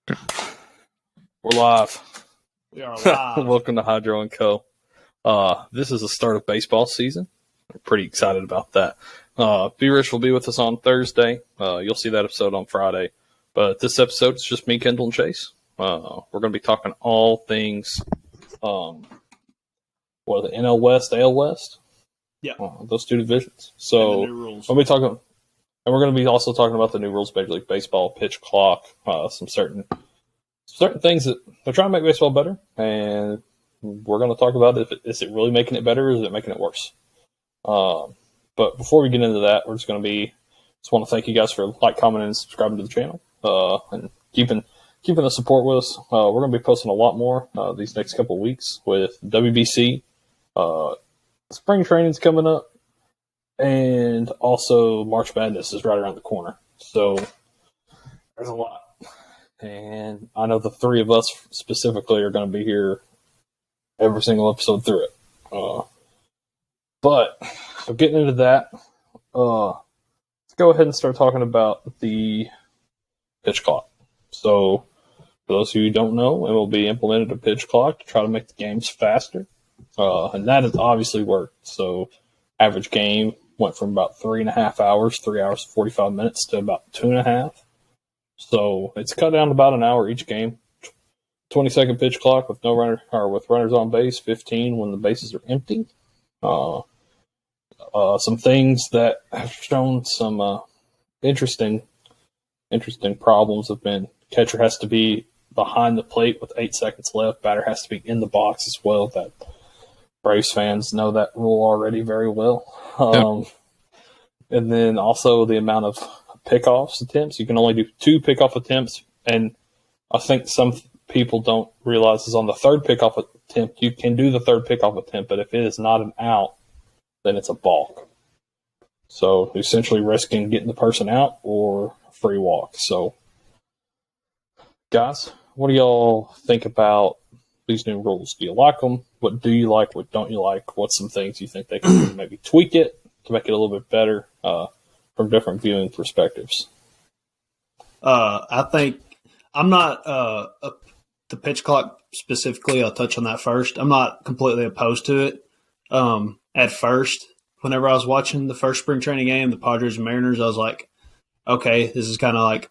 We're live. We are live. Welcome to Hydro and Co. This is the start of baseball season. We're pretty excited about that. B Rich will be with us on Thursday. You'll see that episode on Friday. But this episode is just me, Kendall, and Chase. We're going to be talking all things, the NL West, AL West? Yeah. Those two divisions. So and the new rules. we'll be talking, and we're going to be also talking about the new rules, Major League Baseball, pitch clock, some certain things that they're trying to make baseball better, and we're going to talk about is it really making it better, or is it making it worse? But before we get into that, we're just want to thank you guys for commenting, and subscribing to the channel, and keeping the support with us. We're going to be posting a lot more these next couple of weeks with WBC. Spring training's coming up, and also March Madness is right around the corner. So there's a lot. And I know the three of us specifically are going to be here every single episode through it. So getting into that, let's go ahead and start talking about the pitch clock. So for those of you who don't know, it will be implemented a pitch clock to try to make the games faster. And that has obviously worked. So average game went from about 3.5 hours, 3 hours, 45 minutes to about 2.5. So it's cut down to about an hour each game. 20-second pitch clock with no runner, or with runners on base, 15 when the bases are empty. Some things that have shown some interesting problems have been catcher has to be behind the plate with 8 seconds left. Batter has to be in the box as well. That Braves fans know that rule already very well. And then also the amount of pickoffs attempts. You can only do 2 pickoff attempts, and I think some people don't realize is on the third pickoff attempt, you can do the third pickoff attempt, but if it is not an out, then it's a balk. So essentially risking getting the person out or a free walk. So guys, what do y'all think about these new rules? Do you like them? What do you like? What don't you like? What's some things you think they can maybe tweak it to make it a little bit better from different viewing perspectives? I think I'm not the pitch clock specifically. I'll touch on that first. I'm not completely opposed to it. At first, whenever I was watching the first spring training game, the Padres and Mariners, I was like, okay, this is kind of like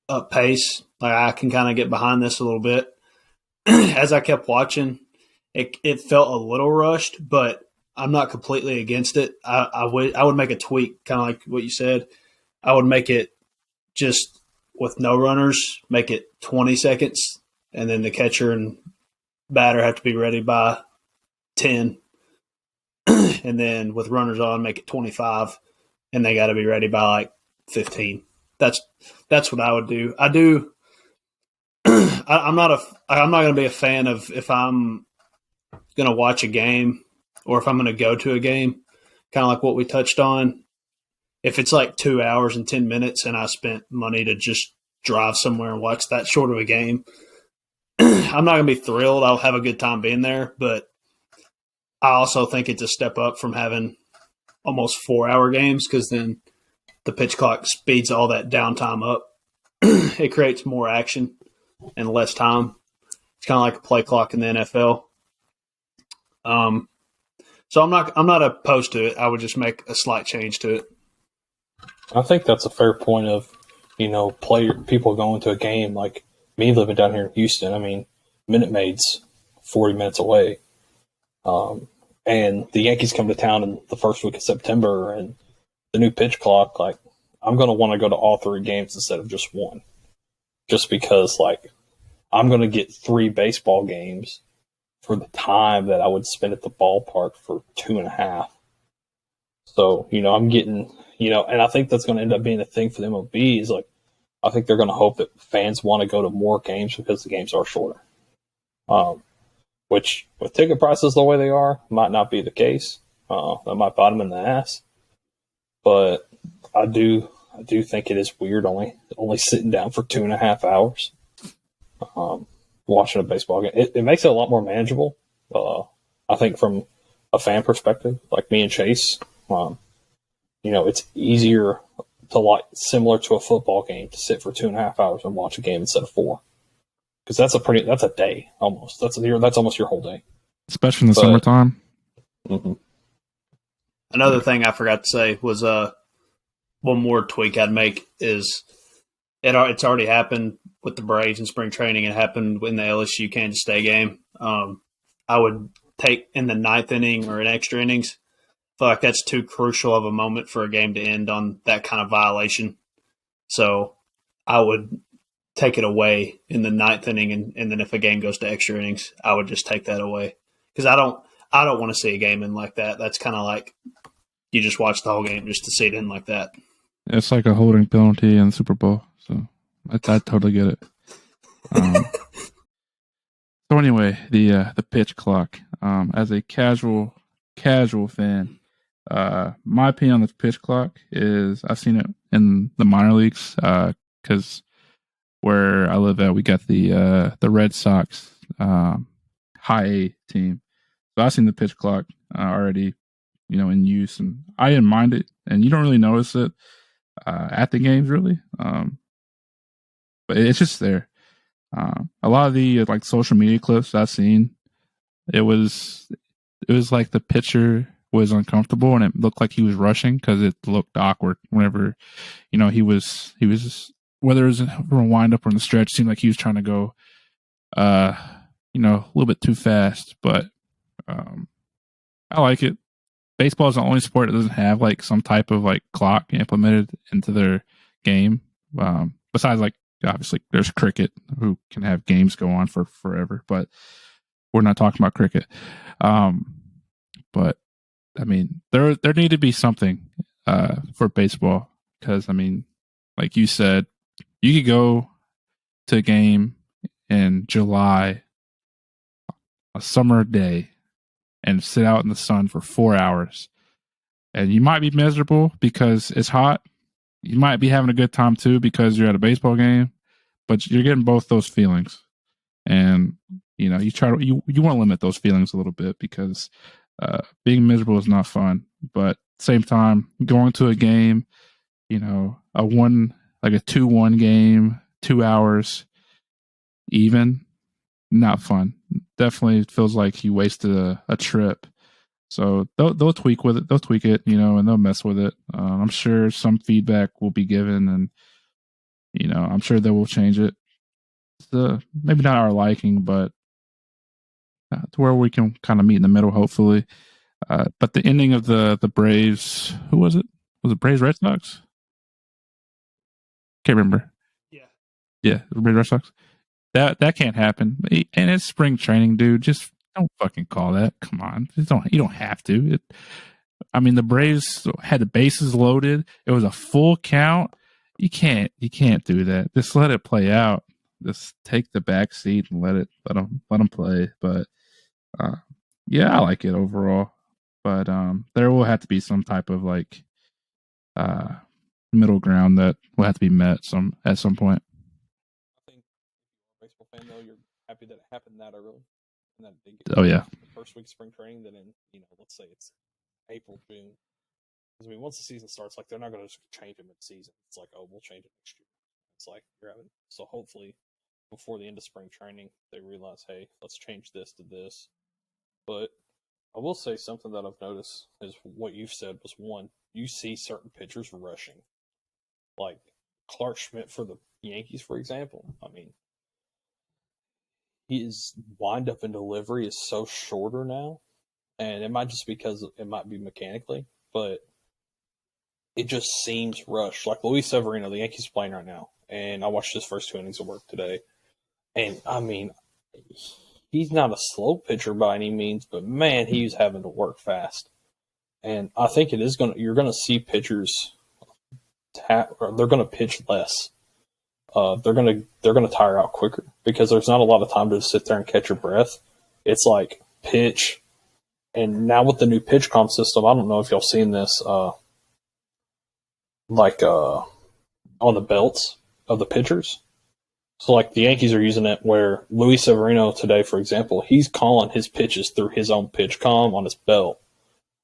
up pace. Like I can kind of get behind this a little bit. As I kept watching, it felt a little rushed, but I'm not completely against it. I would make a tweak, kind of like what you said. I would make it just with no runners, make it 20 seconds, and then the catcher and batter have to be ready by 10. And then with runners on, make it 25, and they got to be ready by like 15. That's what I would do. I'm not going to be a fan of if I'm going to watch a game or if I'm going to go to a game, kind of like what we touched on. If it's like 2 hours and 10 minutes and I spent money to just drive somewhere and watch that short of a game, I'm not going to be thrilled. I'll have a good time being there, but I also think it's a step up from having almost 4-hour games because then the pitch clock speeds all that downtime up. It creates more action and less time. It's kind of like a play clock in the NFL. So I'm not opposed to it. I would just make a slight change to it. I think that's a fair point of, people going to a game like me living down here in Houston. I mean, Minute Maid's 40 minutes away. And the Yankees come to town in the first week of September, and the new pitch clock, like, I'm going to want to go to all 3 games instead of just one. Just because, like, I'm going to get 3 baseball games for the time that I would spend at the ballpark for 2.5. So, I'm getting, and I think that's going to end up being a thing for the MLB is, like, I think they're going to hope that fans want to go to more games because the games are shorter. Which, with ticket prices the way they are, might not be the case. That might bite them in the ass. But I do think it is weird only sitting down for 2.5 hours watching a baseball game. It makes it a lot more manageable. I think from a fan perspective, like me and Chase, it's easier to, like, similar to a football game, to sit for 2.5 hours and watch a game instead of 4. because that's a day almost. That's almost your whole day, especially in the summertime. Mm-hmm. Another thing I forgot to say was one more tweak I'd make is it's already happened with the Braves in spring training. It happened in the LSU Kansas State game. I would take in the ninth inning or in extra innings. I feel like that's too crucial of a moment for a game to end on that kind of violation. So I would take it away in the ninth inning, and then if a game goes to extra innings, I would just take that away because I don't want to see a game in like that. That's kind of like you just watch the whole game just to see it in like that. It's like a holding penalty in the Super Bowl, so I totally get it. So anyway, the pitch clock. As a casual fan, my opinion on the pitch clock is I've seen it in the minor leagues because where I live at, we got the Red Sox high A team. So I've seen the pitch clock already, in use, and I didn't mind it. And you don't really notice it at the games, really, but it's just there. A lot of the like social media clips I've seen, it was like the pitcher was uncomfortable and it looked like he was rushing because it looked awkward whenever, he was whether it was from a wind up or in the stretch, it seemed like he was trying to go, a little bit too fast. But I like it. Baseball is the only sport that doesn't have like some type of like clock implemented into their game. Besides, like, obviously there's cricket who can have games go on for forever, but we're not talking about cricket. But I mean, there need to be something for baseball because I mean, like you said, you could go to a game in July, a summer day, and sit out in the sun for 4 hours, and you might be miserable because it's hot. You might be having a good time too because you're at a baseball game, but you're getting both those feelings. And you want to limit those feelings a little bit because being miserable is not fun. But at the same time, going to a game, a 2-1 game, 2 hours, even, not fun. Definitely feels like you wasted a trip. So they'll tweak with it. They'll tweak it, and they'll mess with it. I'm sure some feedback will be given, and I'm sure they will change it. Maybe not our liking, but to where we can kind of meet in the middle, hopefully. But the ending of the Braves, who was it? Was it Braves Red Sox? Can't remember. Yeah, the Braves Red Sox. That can't happen. And it's spring training, dude. Just don't fucking call that. Come on, you don't have to. The Braves had the bases loaded. It was a full count. You can't do that. Just let it play out. Just take the back seat and let them play. But yeah, I like it overall. But there will have to be some type of like middle ground that will have to be met at some point. I think if you're a baseball fan though, you're happy that it happened that early. And that they Oh yeah. The first week of spring training, then in let's say it's April, June. Because once the season starts, like they're not going to just change it mid-season. It's like, oh, we'll change it next year. It's like you're having so hopefully before the end of spring training they realize, hey, let's change this to this. But I will say something that I've noticed is what you've said was one, you see certain pitchers rushing, like Clark Schmidt for the Yankees, for example. I mean, his wind-up and delivery is so shorter now, and it might just because it might be mechanically, but it just seems rushed. Like Luis Severino, the Yankees playing right now, and I watched his first 2 innings of work today, and I mean, he's not a slow pitcher by any means, but man, he's having to work fast, and I think you're gonna see pitchers they're gonna pitch less. They're gonna tire out quicker because there's not a lot of time to sit there and catch your breath. It's like pitch, and now with the new pitch comp system, I don't know if y'all seen this, on the belts of the pitchers. So like the Yankees are using it where Luis Severino today, for example, he's calling his pitches through his own pitch comm on his belt,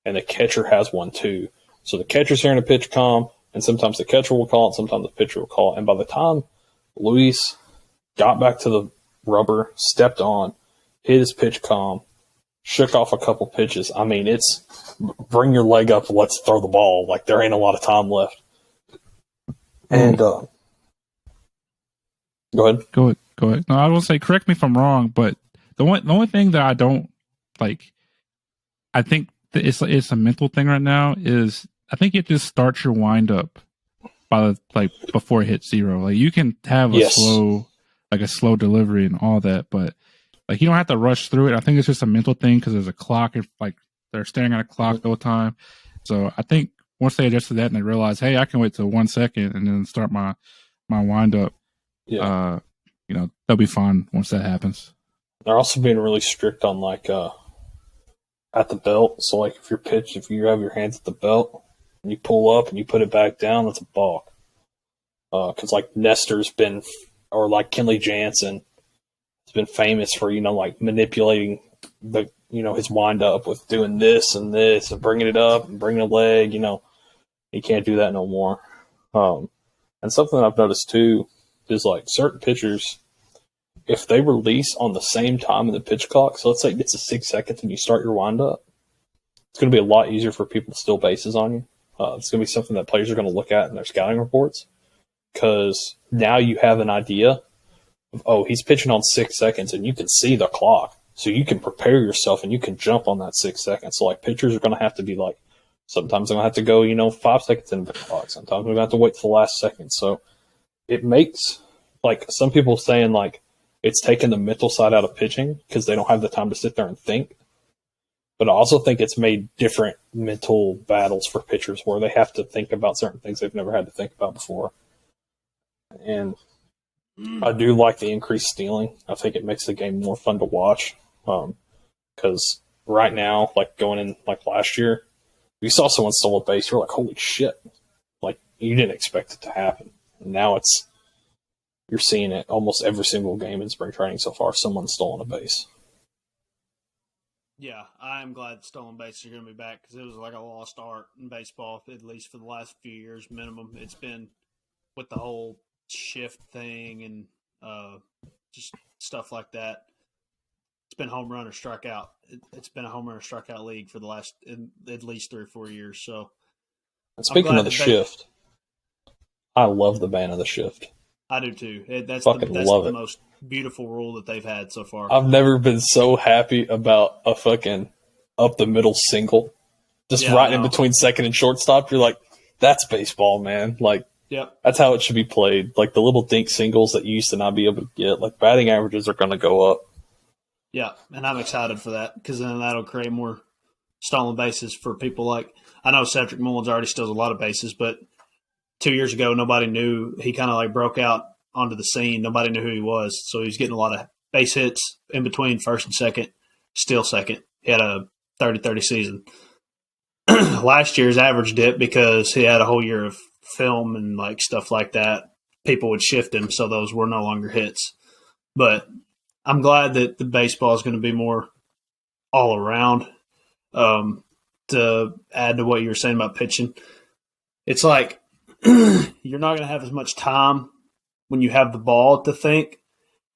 and the catcher has one too. So the catcher's hearing a pitch comm, and sometimes the catcher will call it, sometimes the pitcher will call it, and by the time Luis got back to rubber, stepped on, hit his pitch calm, shook off a couple pitches. I mean, it's bring your leg up, let's throw the ball. Like, there ain't a lot of time left. And go ahead. Go ahead. No, I will say, correct me if I'm wrong, but the only thing that I don't like, I think that it's a mental thing right now, is I think you just start your wind up before it hits zero. Like, you can have a slow delivery and all that, but like, you don't have to rush through it. I think it's just a mental thing because there's a clock. Like, they're staring at a clock the whole time. So I think once they adjust to that and they realize, hey, I can wait till 1 second and then start my wind up. Yeah. They'll be fine once that happens. They're also being really strict on like at the belt. So like if you have your hands at the belt and you pull up and you put it back down, that's a balk. Because like Nestor's been, or like Kenley Jansen has been famous for like manipulating his wind up with doing this and bringing it up and bringing a leg. He can't do that no more. And something I've noticed too is like certain pitchers, if they release on the same time in the pitch clock, so let's say it gets to 6 seconds and you start your wind up, it's going to be a lot easier for people to steal bases on you. It's going to be something that players are going to look at in their scouting reports, because now you have an idea of, he's pitching on 6 seconds, and you can see the clock. So you can prepare yourself and you can jump on that 6 seconds. So like pitchers are going to have to be like, sometimes they're going to have to go, 5 seconds into the clock. Sometimes we're going to have to wait till the last second. So it makes, like, some people saying like it's taken the mental side out of pitching because they don't have the time to sit there and think. But I also think it's made different mental battles for pitchers where they have to think about certain things they've never had to think about before. And I do like the increased stealing. I think it makes the game more fun to watch. Because right now, like going in like last year, you saw someone steal a base, you're like, holy shit. Like, you didn't expect it to happen. And now you're seeing it almost every single game in spring training so far. Someone's stolen a base. Yeah, I am glad stolen bases are going to be back, because it was like a lost art in baseball, at least for the last few years minimum. It's been with the whole shift thing and just stuff like that. It's been home run or strikeout. It's been a home run or strikeout league for the last at least 3 or 4 years. So, and speaking of the shift, I love the ban of the shift. I do too. That's the most beautiful rule that they've had so far. I've never been so happy about a fucking up the middle single, just right in between second and shortstop. You're like, that's baseball, man. Like, yep. That's how it should be played. Like the little dink singles that you used to not be able to get. Like batting averages are going to go up. Yeah, and I'm excited for that, because then that'll create more stolen bases for people like, I know Cedric Mullins already steals a lot of bases, but 2 years ago, nobody knew. He kind of like broke out onto the scene. Nobody knew who he was. So he was getting a lot of base hits in between first and second, still second. He had a 30-30 season. Last year's average dipped because he had a whole year of film and like stuff like that. People would shift him, so those were no longer hits. But I'm glad that the baseball is going to be more all around. To add to what you were saying about pitching, it's like you're not going to have as much time when you have the ball to think.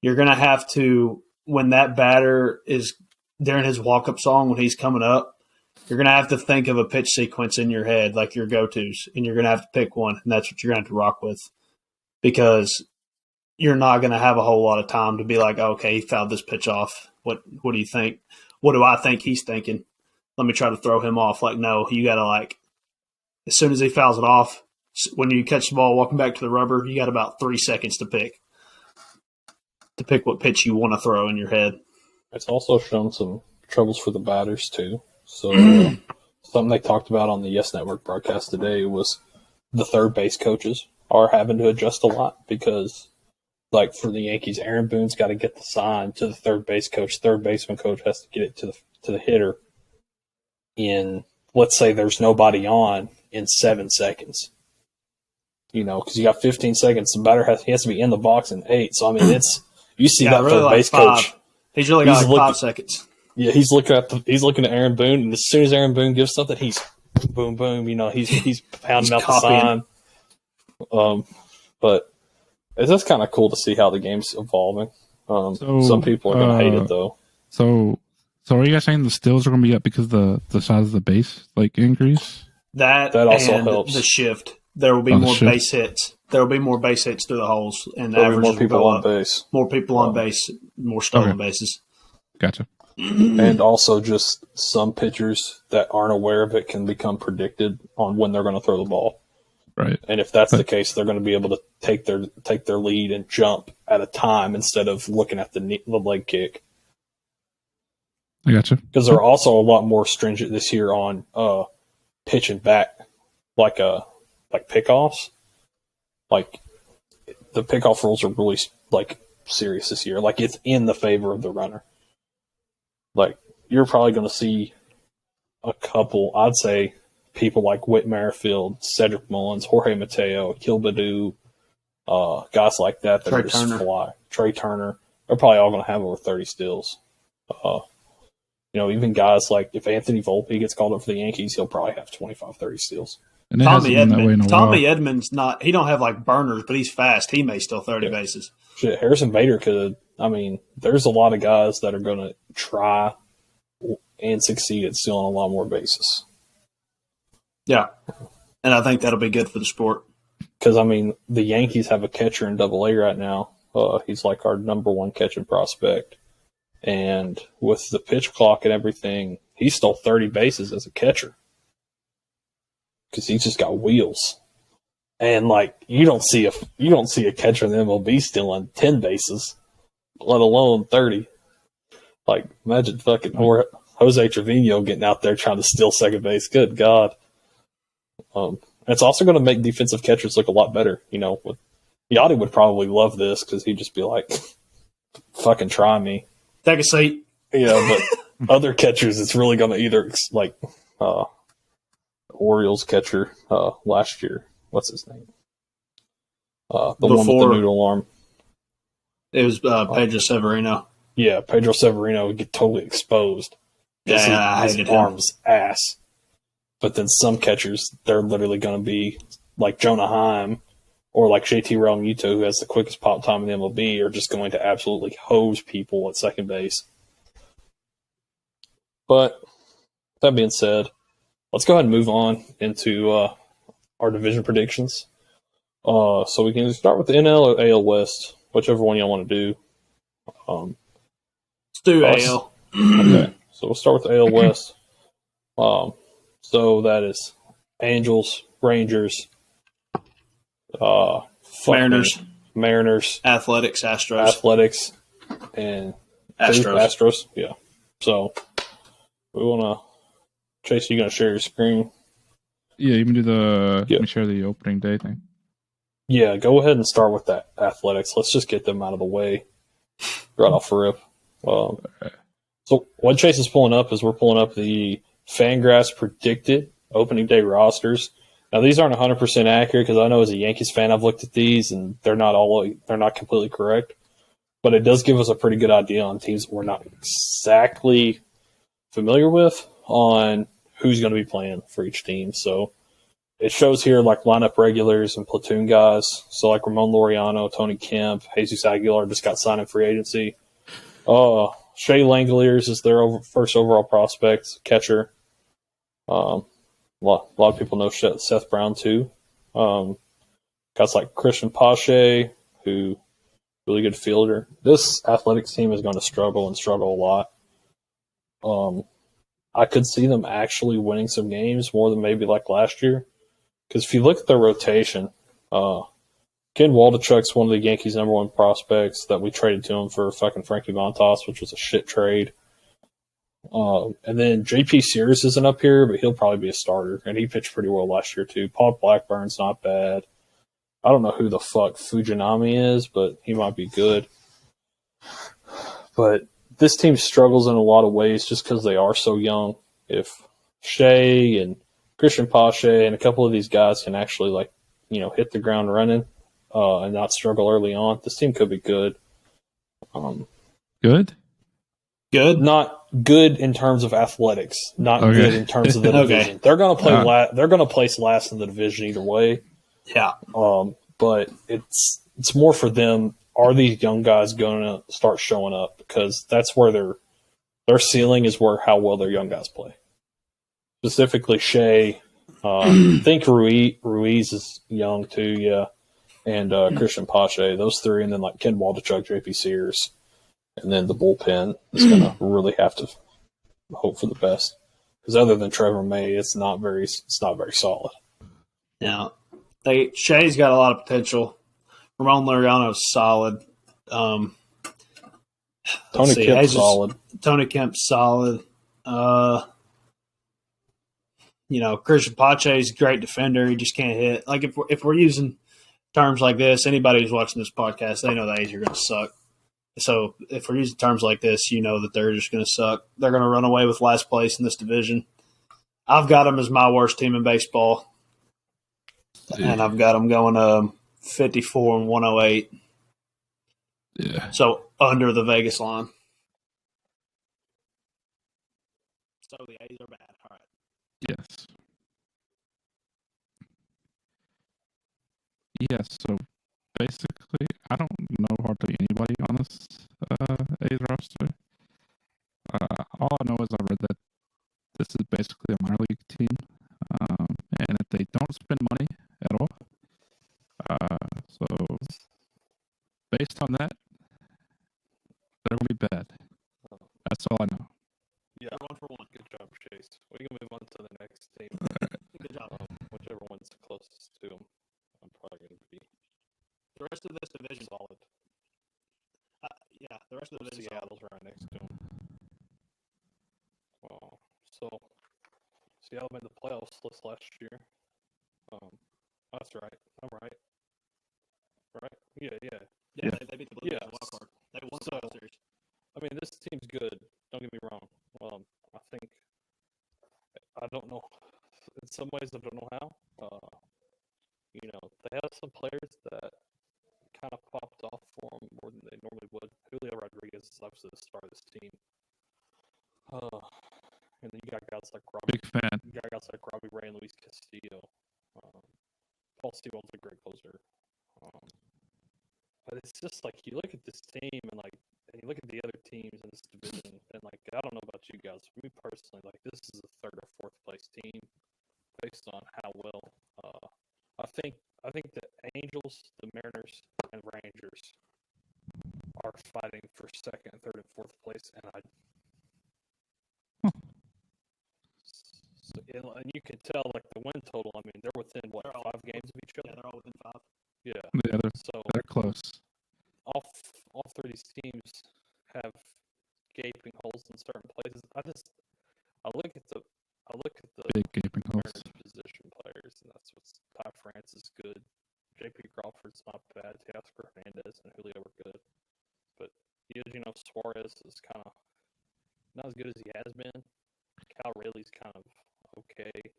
You're going to have to, when that batter is during his walk-up song, when he's coming up, you're going to have to think of a pitch sequence in your head, like your go-tos, and you're going to have to pick one, and that's what you're going to have to rock with, because you're not going to have a whole lot of time to be like, oh, okay, he fouled this pitch off. What do you think? What do I think he's thinking? Let me try to throw him off. Like, no, you got to, like, as soon as he fouls it off, when you catch the ball walking back to the rubber, you got about 3 seconds to pick what pitch you want to throw in your head. It's also shown some troubles for the batters too. So something they talked about on the Yes Network broadcast today was the third base coaches are having to adjust a lot, because like for the Yankees, Aaron Boone's got to get the sign to the third base coach. Third baseman coach has to get it to the hitter in, let's say there's nobody on, in 7 seconds. Because you got 15 seconds. The batter has to be in the box in 8. So I mean, you see that really third base coach. He's really got 5 seconds. Yeah, he's looking at Aaron Boone, and as soon as Aaron Boone gives something, he's boom, boom. He's pounding out the sign. But it's just kind of cool to see how the game's evolving. Some people are going to hate it though. So are you guys saying the stills are going to be up because the size of the base increase? That also and helps. the shift. There will be more base hits. There will be more base hits through the holes, and the averages more people will go on up. base. More people on base, more stolen bases. Gotcha. And also just some pitchers that aren't aware of it can become predicted on when they're going to throw the ball. Right. And if that's the case, they're going to be able to take their lead and jump at a time instead of looking at the leg kick. I gotcha. Because they're also a lot more stringent this year on pitching back, like pickoffs. Like the pickoff rules are really serious this year. Like it's in the favor of the runner. Like you're probably going to see a couple. I'd say people like Whit Merrifield, Cedric Mullins, Jorge Mateo, Kilbadu, guys like that Trey are just Turner. fly. Trey Turner. They're probably all going to have over 30 steals. Even guys like if Anthony Volpe gets called up for the Yankees, he'll probably have 25, 30 steals. And it hasn't been that way in a while. Tommy Edmonds he don't have like burners, but he's fast. He may steal 30 bases. Shit, Harrison Bader could. There's a lot of guys that are going to try and succeed at stealing a lot more bases. Yeah, and I think that'll be good for the sport. Because, the Yankees have a catcher in Double-A right now. He's like our number one catching prospect. And with the pitch clock and everything, he stole 30 bases as a catcher. Because he's just got wheels. And, you don't see a catcher in the MLB stealing 10 bases, let alone 30. Imagine fucking Jose Trevino getting out there trying to steal second base. Good God. It's also going to make defensive catchers look a lot better. Yachty would probably love this because he'd just be like, fucking try me. Take a seat. But other catchers, it's really going to either, Orioles catcher last year. What's his name? One with the noodle arm. It was Pedro Severino. Yeah, Pedro Severino would get totally exposed. Yeah, his arm's ass. But then some catchers, they're literally going to be like Jonah Heim or like JT Realmuto, who has the quickest pop time in the MLB, are just going to absolutely hose people at second base. But that being said, let's go ahead and move on into our division predictions. So we can start with the NL or AL West, whichever one y'all want to do. Let's do AL. Okay, so we'll start with the AL West. So that is Angels, Rangers, Mariners, Athletics, and Astros. Yeah. So we want to, Chase, you going to share your screen? Yeah, you can do Let me share the opening day thing. Yeah, go ahead and start with that Athletics. Let's just get them out of the way right off the rip. So what Chase is pulling up is we're pulling up the Fangraphs predicted opening day rosters. Now these aren't 100% accurate because I know as a Yankees fan I've looked at these and they're not completely correct, but it does give us a pretty good idea on teams that we're not exactly familiar with on who's going to be playing for each team. So it shows here like lineup regulars and platoon guys. So like Ramon Laureano, Tony Kemp, Jesus Aguilar just got signed in free agency. Shea Langoliers is their first overall prospect, catcher. A lot of people know Seth Brown too. Guys like Christian Pache, who really good fielder. This Athletics team is going to struggle a lot. I could see them actually winning some games more than maybe like last year. Because if you look at their rotation, Ken Waldichuk's one of the Yankees' number one prospects that we traded to him for fucking Frankie Montas, which was a shit trade. And then J.P. Sears isn't up here, but he'll probably be a starter. And he pitched pretty well last year, too. Paul Blackburn's not bad. I don't know who the fuck Fujinami is, but he might be good. But this team struggles in a lot of ways just because they are so young. If Shea and Christian Pache and a couple of these guys can actually, hit the ground running and not struggle early on, this team could be good. Good? Good? Not good in terms of athletics. Not good in terms of the division. They're going to play. They're going to place last in the division either way. Yeah. But it's more for them. are these young guys going to start showing up? Because that's where their ceiling is, where how well their young guys play. Specifically, Shea. I think Ruiz is young too, yeah, and Christian Pache. Those three, and then like Ken Waldichuk, JP Sears, and then the bullpen is going to really have to hope for the best. Because other than Trevor May, it's not very solid. Now, Shea's got a lot of potential. Ramon Laureano's solid. Tony Kemp's solid. Tony Kemp's solid. Christian Pache's a great defender. He just can't hit. Like if we're using terms like this, anybody who's watching this podcast, they know the A's are going to suck. So if we're using terms like this, you know that they're just going to suck. They're going to run away with last place in this division. I've got them as my worst team in baseball. And I've got them going 54 and 108. Yeah. So under the Vegas line. So the A's are bad. All right. Yes. Yes. So basically, I don't know hardly anybody on this A's roster. All I know is I read that this is basically a minor league team, and if they don't spend money at all, so based on that, they're gonna be bad. That's all I know. Yeah, 1-for-1. Good job, Chase. We can move on to the next team. Good job. Whichever one's closest to them, I'm probably going to be The rest of this division solid. The rest of the division. Seattle's right next to them. So Seattle made the playoffs this last year. That's right. I'm right. Right? Yeah. Yeah. They beat the Blue Jays in the wild card. They won the World Series. I mean, this team's good. Don't get me wrong. I don't know. In some ways, I don't know how. They have some players that kind of popped off for them more than they normally would. Julio Rodriguez is obviously the star of this team. And then you got guys like Robbie. Big fan. You got guys like Robbie Ray and Luis Castillo. Paul Sewell's a great closer. But it's just like you look at this team and you look at the other teams in this division, and I don't know about you guys. For me personally, this is a third or fourth place team based on how well. I think the Angels, the Mariners, and Rangers are fighting for second, third, and fourth place, and and you can tell the win total. I mean, they're within 5 games of each other. Yeah, they're all within 5. Yeah, they're close. All 3 of these teams have gaping holes in certain places. I look at the Big gaping holes. Mariners position players, and that's what's Ty France is good. J.P. Crawford's not bad. Teoscar Hernandez and Julio were good, but Suarez is kind of not as good as he has been. Cal Rayleigh's kind of okay.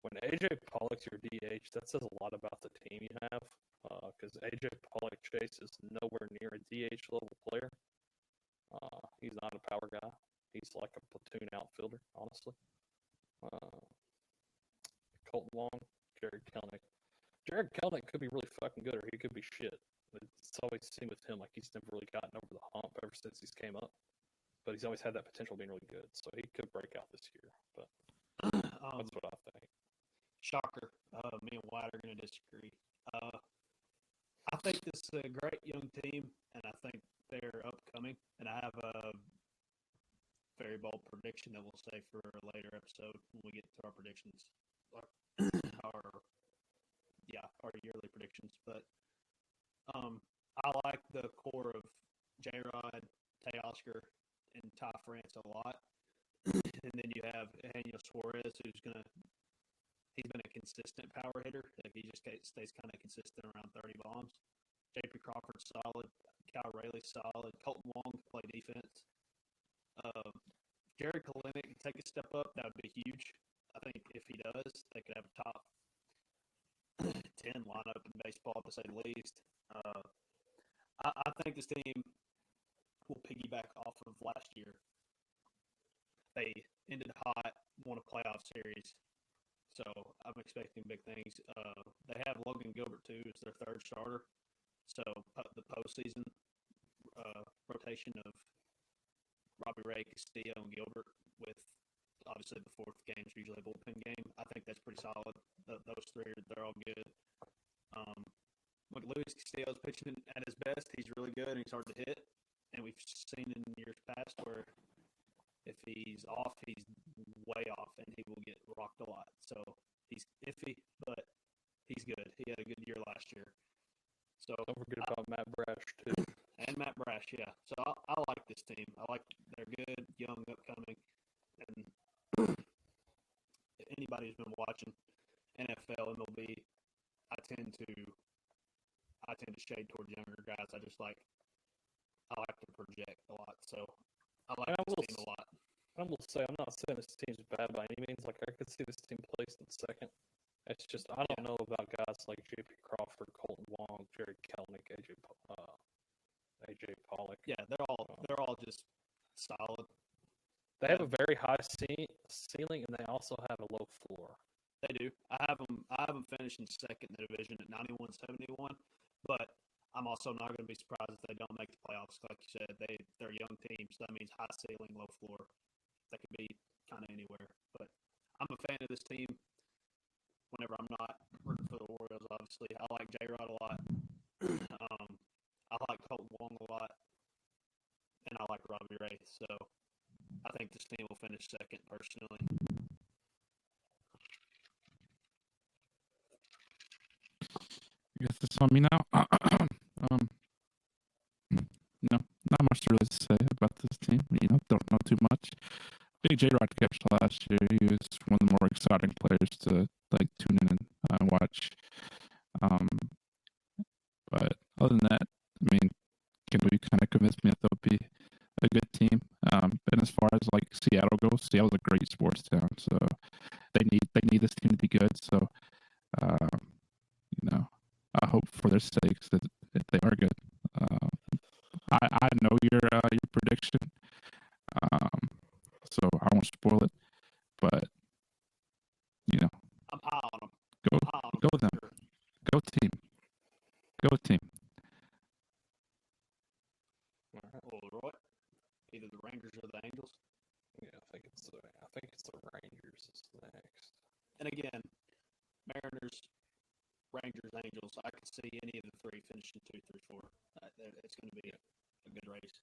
When A.J. Pollock's your DH, that says a lot about the team you have. Because A.J. Pollock Chase is nowhere near a DH level player. He's not a power guy. He's like a platoon outfielder, honestly. Colton Wong, Jared Kelenic. Jared Kelenic could be really fucking good, or he could be shit. It's always seemed with him he's never really gotten over the hump ever since he's came up. But he's always had that potential being really good, so he could break out this year. But that's what I think. Shocker. Me and White are going to disagree. I think this is a great young team, and I think they're upcoming. And I have a very bold prediction that we'll say for a later episode when we get to our predictions, our yearly predictions. But I like the core of J-Rod, Teoscar, and Ty France a lot. And then you have Eugenio Suarez, he's been a consistent power hitter. He just stays kind of consistent around 30 bombs. J.P. Crawford's solid. Cal Rayleigh's solid. Colton Wong can play defense. Jared Kelenic can take a step up. That would be huge. I think if he does, they could have a top 10 lineup in baseball, to say the least. I think this team will piggyback off of last year. They ended hot, won a playoff series. So I'm expecting big things. They have Logan Gilbert, too, as their third starter. So the postseason rotation of Robbie Ray, Castillo, and Gilbert, with obviously the fourth game is usually a bullpen game. I think that's pretty solid. Those three, they're all good. Look, Luis Castillo's pitching at his best. He's really good and he's hard to hit. And we've seen in years past where if he's off, he's way off and he will get rocked a lot. So he's iffy, but he's good. He had a good year last year. So Don't forget about Matt Brash, too. And Matt Brash, yeah. So I like this team. I like they're good, young, upcoming. And if anybody who's been watching NFL, MLB, I tend to shade towards younger guys. I like to project a lot. So I like this team a lot. I will say, I'm not saying this team's bad by any means. Like, I could see this team placed in second. It's just, I don't know about guys like J.P. Crawford, Colton Wong, Jerry Kelnick, AJ Pollock. Yeah, they're all just solid. They have a very high ceiling, and they also have a low floor. They do. I have them finishing second in the division at 91-71, but I'm also not going to be surprised if they don't make the playoffs. Like you said, they're a young team, so that means high ceiling, low floor. They could be kind of anywhere. But I'm a fan of this team. Whenever I'm not rooting for the Orioles, obviously, I like J-Rod a lot. I like Colton Wong a lot, and I like Robbie Ray. So I think this team will finish second, personally. I guess that's on me now. No, not much to really say about this team. Don't know too much. Big J-Rod catch last year. He was one of the more exciting players to tune in and watch. But other than that, I mean, Kendall, you kind of convinced me that they'll be a good team. And as far as like Seattle goes, Seattle's a great sports town, so they need this team to be good. So, I hope for their sakes that they are good. I know your prediction, so I won't spoil it. But I'm high on them. Go with them. Sure. Go team. Well, Roy, either the Rangers or the Angels. Yeah, I think it's the Rangers is next. And again, Mariners, Rangers, Angels. I could see any of the three finishing 2, 3, 4. It's going to be a good race.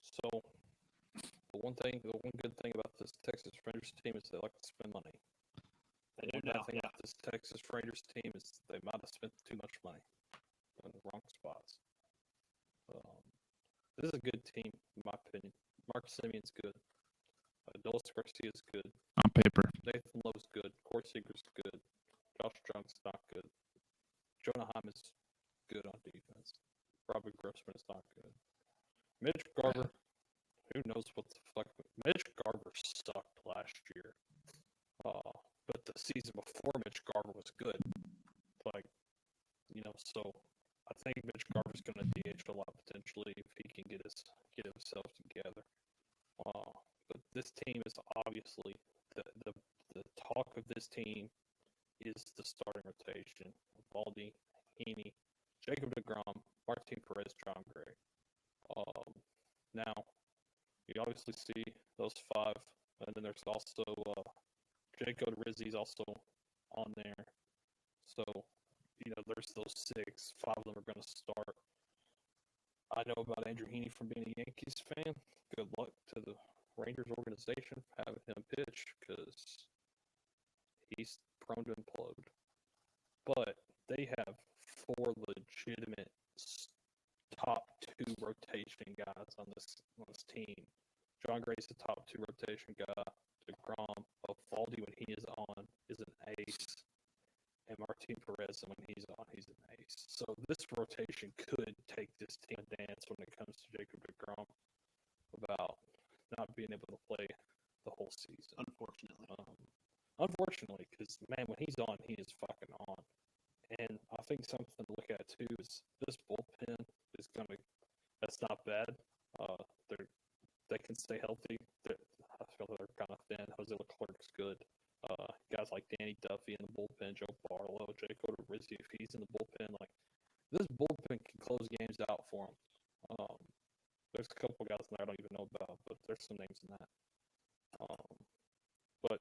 So the one good thing about this Texas Rangers team is they like to spend money. They do One now. bad thing about this Texas Rangers team is they might have spent too much money in the wrong spots. This is a good team, in my opinion. Marcus Simeon's good. Adolis Garcia's good. On paper. Nathan Lowe's good. Corey Seager's good. Josh Jung's not good. Jonah Heim is good on defense. Robbie Grossman is not good. Mitch Garver, who knows what the fuck. Mitch Garver sucked last year. But the season before Mitch Garver was good. So I think Mitch Garver's going to DH a lot potentially if he can get himself together. But this team is obviously the talk of this team is the starting rotation: Valdi, Heaney, Jacob DeGrom, Martin Perez, John Gray. Now you obviously see those five, and then there's also Jacob Rizzi's also on there. So there's those six. 5 of them are going to start. I know about Andrew Heaney from being a Yankees fan. Good luck to the Rangers organization having him pitch because he's prone to implode. But they have 4 legitimate top 2 rotation guys on this team. John Gray's the top 2 rotation guy. DeGrom, Valdi when he is on is an ace. And Martin Perez, when he's on, he's an ace. So this rotation could take this team a dance when it comes to Jacob DeGrom about not being able to play the whole season. Unfortunately, because, man, when he's on, he is fucking on. And I think something to look at, too, is this bullpen is going to – that's not bad. They can stay healthy. I feel they're kind of thin. Jose Leclerc's good. Guys like Danny Duffy in the bullpen, Joe Barlow, Jacob Rizzi, if he's in the bullpen, this bullpen can couple guys in there I don't even know about, but there's some names in that. But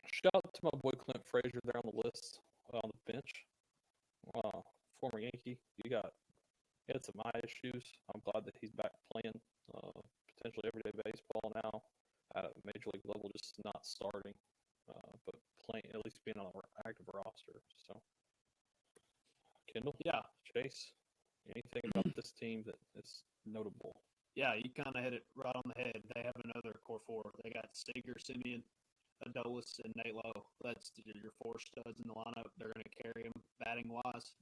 shout out to my boy Clint Frazier there on the list, on the bench. Former Yankee. He had some eye issues. I'm glad that he's back playing potentially everyday baseball now at a major league level, just not starting, but playing, at least being on an active roster. So, Kendall, Yeah. Chase, anything about this team that is notable? Yeah, you kind of hit it right on the head. They have another core four. They got Seager, Simeon, Adolis, and Nate Lowe. That's your four studs in the lineup. They're going to carry him batting wise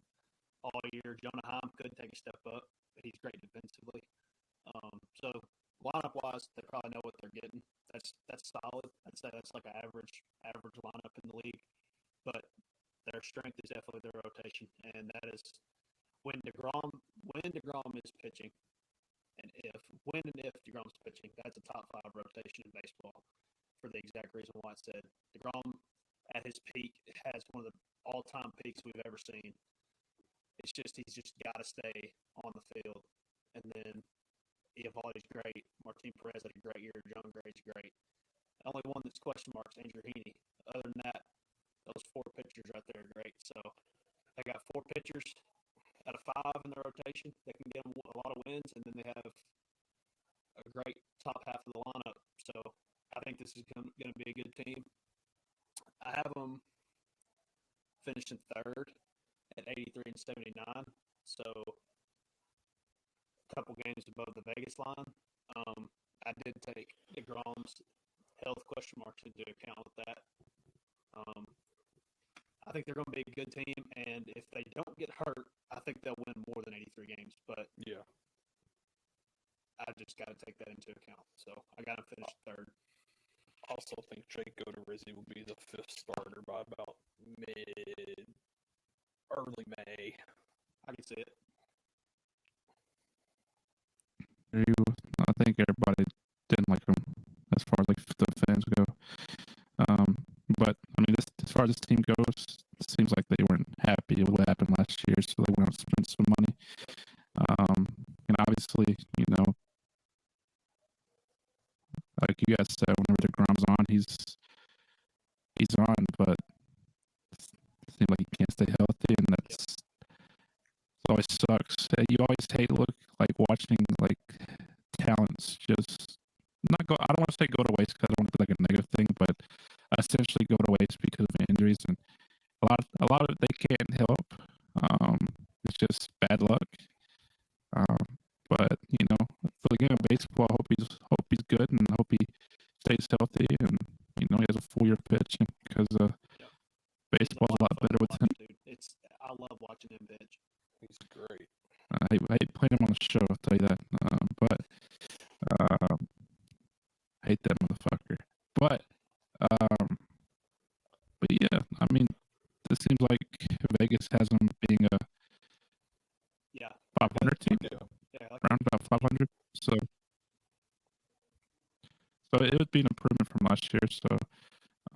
all year. Jonah Heim could take a step up, but he's great defensively. So lineup wise, they probably know what they're getting. That's solid. I'd say that's like an average lineup in the league. But their strength is definitely their rotation, and that is when DeGrom is pitching. And when and if DeGrom's pitching, that's a top 5 rotation in baseball for the exact reason why I said DeGrom at his peak has one of the all-time peaks we've ever seen. It's just he's just got to stay on the field. And then Eovaldi's great. Martin Perez had a great year. John Gray's great. The only one that's question marks is Andrew Heaney. Other than that, those 4 pitchers right there are great. So they got 4 pitchers out of 5 in their rotation that can get them a lot of wins, and then they have a great top half of the lineup. So I think this is going to be a good team. I have them finishing third at 83 and 79. So a couple games above the Vegas line. I did take DeGrom's health question marks into account with that. I think they're going to be a good team, and if they don't get hurt, I think they'll win more than 83 games. But yeah, I just got to take that into account. So I got to finish third. I also think Jake Odorizzi will be the 5th starter by about early May. I can see it. I think everybody didn't like him as far as like the fans go. But I mean, as far as this team goes, it seems like they weren't happy with what happened last year, so they went out and spent some money. And obviously, like you guys said, whenever DeGrom's on, he's on, but it seems like he can't stay healthy, and it always sucks. You always hate watching like talents just not go. I don't want to say go to waste because I don't want to be like a negative thing, but essentially go to waste because of injuries, and a lot of it they can't help. It's just bad luck. But for the game of baseball, I hope he's good, and I hope he stays healthy, and he has a full year pitching because baseball's a lot better with him. Dude. I love watching him pitch. He's great. I hate playing him on the show, I'll tell you that. But I hate that motherfucker. But yeah, I mean, it seems like Vegas has him being a 500 team, around about 500. So it would be an improvement from last year. So,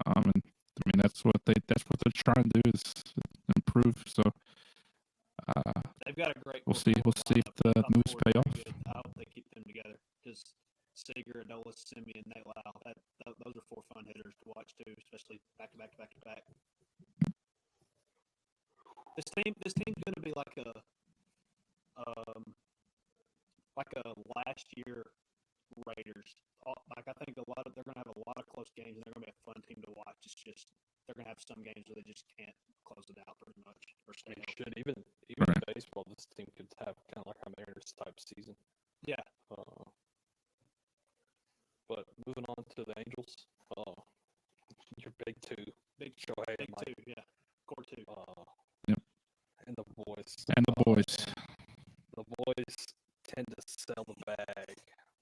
and I mean that's what they're trying to do is improve. So they've got a great. We'll see if the moves pay off. I hope they keep them together because Seager, Adolis, Simeon, Nate Lowe. Those are 4 fun hitters to watch too, especially back to back to back to back. This team's going to be like a last year Raiders. Like I think they're going to have a lot of close games, and they're going to be a fun team to watch. It's just they're going to have some games where they just can't close it out pretty much or stay healthy. Even in baseball, this team could have kind of like a Mariners type season. Yeah. But moving on to the Angels, your big 2, Shohei big and Mike. 2, yeah, core 2. Yep. And the boys. The boys tend to sell the bag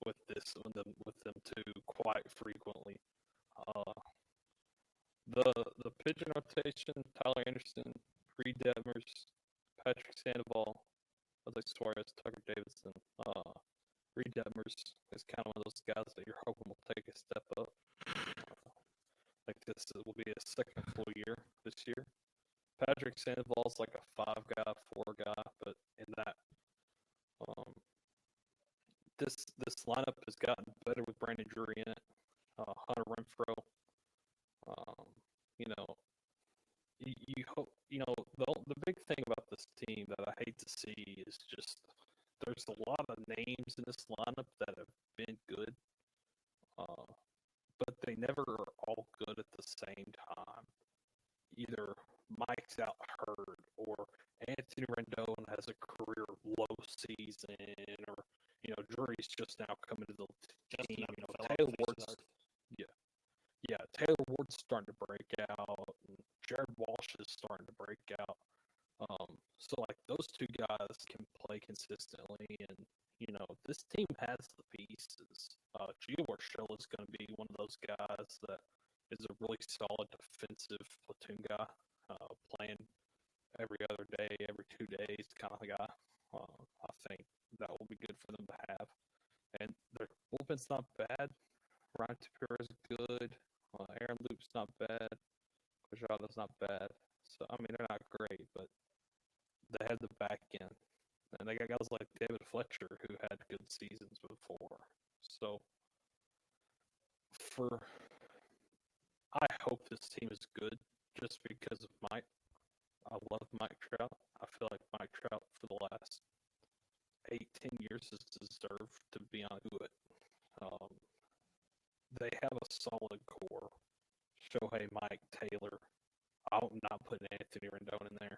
with them too quite frequently. The pitching rotation: Tyler Anderson, Reed Detmers, Patrick Sandoval, Jose Suarez, Tucker Davidson. Reed Detmers is kind of one of those guys that you're hoping will take a step up. I think this will be a second full year this year. Patrick Sandoval's like a 5 guy, 4 guy, but in that this lineup has gotten better with Brandon Drury in it. Hunter Renfro. You know, you hope. The big thing about this team that I hate to see is just there's a lot of names in this lineup that have been good, but they never are all good at the same time. Either Mike's out hurt, or Anthony Rendon has a career low season, or Drury's just now coming to the team. Taylor Ward's Taylor Ward's starting to break out, and Jared Walsh is starting to break out. So like those two guys can play consistently, and this team has the pieces. Gio Urshela is going to be one of those guys that is a really solid defensive platoon guy, playing every other day, every 2 days kind of guy. I think that will be good for them to have. And their bullpen's not bad. Ryan Tapera is good. Aaron Loop's not bad. Quijada's not bad. So, I mean, they're not great, but they have the back end. And they got guys like David Fletcher who had good seasons before. So, I hope this team is good just because of Mike. I love Mike Trout. I feel like Mike Trout for the last 8-10 years has deserved to be on it. They have a solid core. Shohei, Mike, Taylor. I'm not putting Anthony Rendon in there.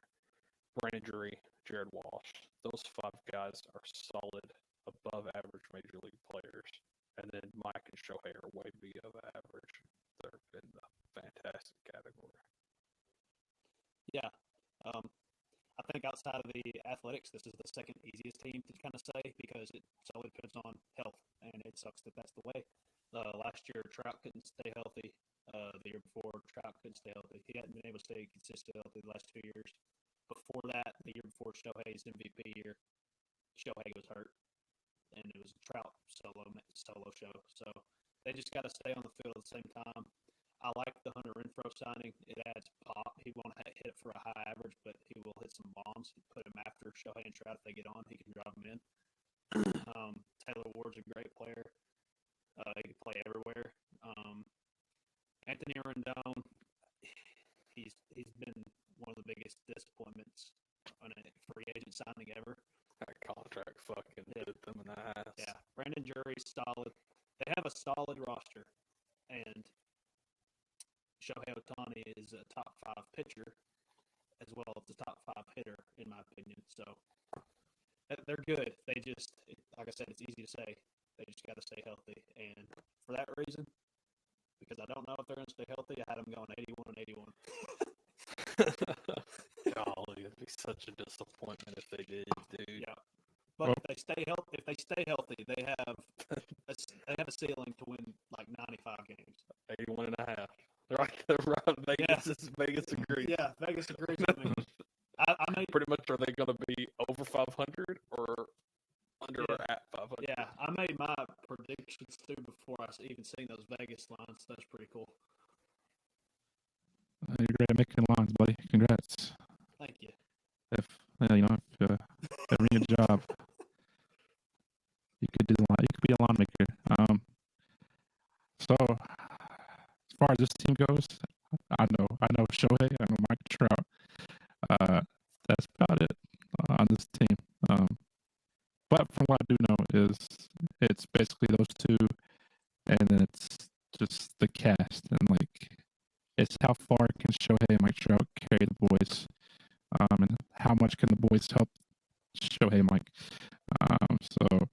Brandon Drury, Jared Walsh. Those 5 guys are solid, above average major league players. And then Mike and Shohei are way above average. They're in the fantastic category. Yeah. I think outside of the Athletics, this is the second easiest team to kind of say because it solely depends on health, and it sucks that that's the way. Last year, Trout couldn't stay healthy. The year before, Trout couldn't stay healthy. He hadn't been able to stay consistent healthy the last 2 years. Before that, the year before Shohei's MVP year, Shohei was hurt, and it was a Trout solo show. So they just got to stay on the field at the same time. I like the Hunter Renfro signing. It adds pop. He won't hit it for a high average, but he will hit some bombs. Put him after Shohei and Trout if they get on. He can drive them in. Taylor Ward's a great player. He can play everywhere. Anthony Rendon, he's been one of the biggest disappointments on a free agent signing ever. That contract fucking hit them in the ass. Yeah, Brandon Drury's solid. They have a solid roster, and Shohei Ohtani is a top 5 pitcher as well as a top 5 hitter, in my opinion. So they're good. They just, like I said, it's easy to say. They just got to stay healthy. And for that reason, because I don't know if they're going to stay healthy, I had them going 81 and 81. Golly, it'd be such a disappointment if they did, dude. Yeah. But if they stay healthy, they have a ceiling to win like 95 games. 81 and a half. Right. Vegas agrees. Yeah, Vegas agrees with me. Pretty much, are they going to be over 500 or under or at 500? Yeah, I made my predictions too before I even seen those Vegas lines. That's pretty cool. You're great at making lines, buddy. Congrats. Thank you. If ever in your job, you could do you could be a lawn maker. So as far as this team goes, I know Shohei, I know Mike Trout. That's about it on this team. But from what I do know is it's basically those two, and then it's just the cast, and like it's how far can Shohei and Mike Trout carry the boys, and how much can the boys help Shohei and Mike. So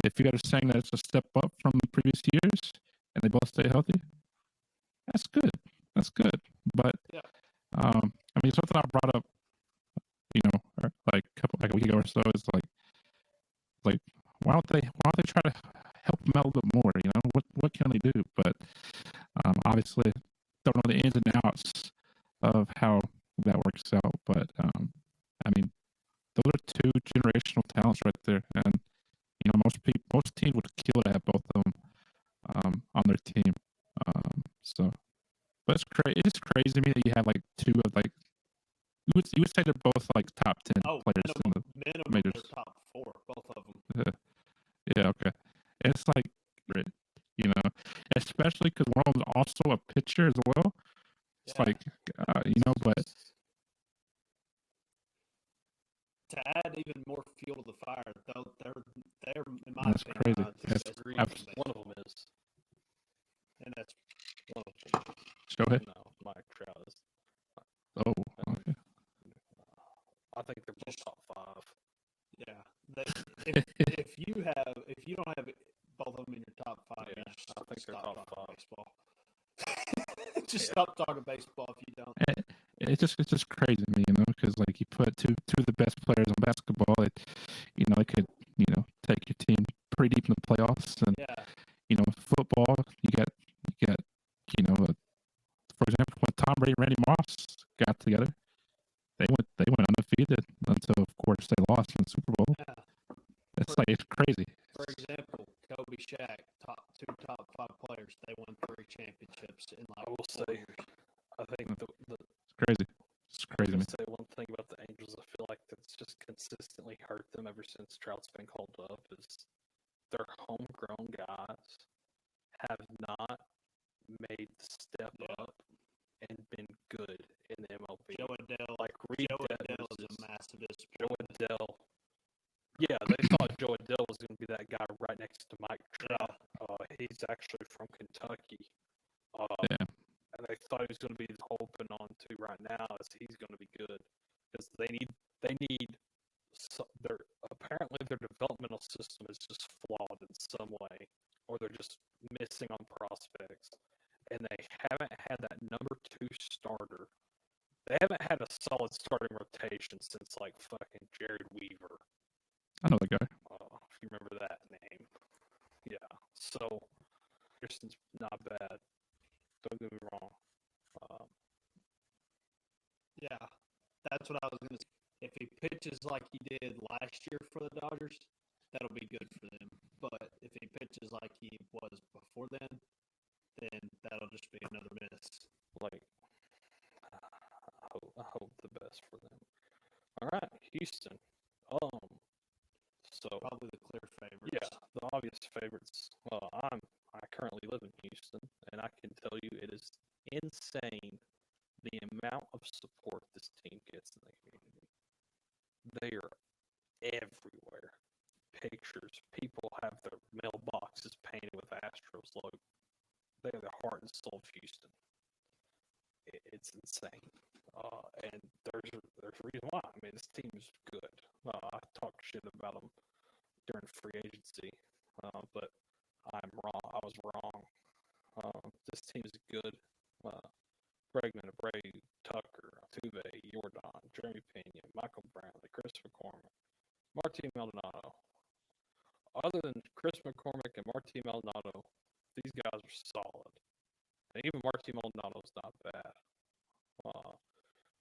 if you guys are saying that it's a step up from the previous years, and they both stay healthy, that's good. That's good. But yeah. I mean, something I brought up, like a week ago or so is like why don't they try to help them out a little bit more? What can they do? But obviously don't know the ins and outs of how that works out. But I mean, those are 2 generational talents right there, and most teams would kill to have both of them on their team. But it's just crazy to me that you have like 2 of like you would say they're both like top 10 players in the majors. They're top 4, both of them. Yeah, okay. especially because one of them's also a pitcher as well. It's like, but to add even more fuel to the fire, though, they're in my that's opinion, crazy. That's One of them is. and that's One of them. Shohei. No, Mike Trout is. Oh, okay. I think they're both top 5. yeah. If you don't have both of them in your top 5, Yeah, I think they're stop top talking 5. baseball. Just stop talking baseball if you don't. It's just crazy to me, because like you put two of the best players on basketball, it could take your team pretty deep in the playoffs, and Yeah, football, you got for example, when Tom Brady and Randy Moss got together, they went undefeated until, of course, they lost in the Super Bowl. yeah. It's crazy. For example, Kobe, Shaq, two top 5 players. They won 3 championships in I will say, I think It's crazy. It's crazy to me. say one thing about the Angels. I feel like that's just consistently hurt them ever since Trout's been called up. Is their homegrown guys have not made the step up and been good in the MLB. Joe Adele, Like Reed Joe Detmers Adele is a massive Joe disappointment. Adele. Yeah, they thought Joe Adele was going to be that guy right next to Mike Trout. He's actually from Kentucky. Yeah. And they thought he was going to be hoping on to right now is he's going to be good because they need apparently their developmental system is just flawed in some way, or they're just missing on prospects, and they haven't had that number 2 starter. They haven't had a solid starting rotation since like fucking Jared Weaver. I know the guy. If you remember that name. Yeah. So Houston's not bad. Don't get me wrong. Yeah, that's what I was going to say. If he pitches like he did last year for the Dodgers, that'll be good for them. But if he pitches like he was before then that'll just be another miss. Like, I hope the best for them. All right, Houston. So Probably the clear favorites. yeah, the obvious favorites. I currently live in Houston, and I can tell you it is insane the amount of support this team gets in the community. They are everywhere. Pictures. People have their mailboxes painted with Astros logo. They are the heart and soul of Houston. It's insane. And there's a reason why. I mean, this team is good. I talked shit about them during free agency, but I'm wrong. I was wrong. This team is good. Bregman, Abreu, Tucker, Altuve, Jordan, Jeremy Pena, Michael Brantley, Chris McCormick, Martin Maldonado. Other than Chris McCormick and Martin Maldonado, these guys are solid. And even Martin Maldonado's not bad.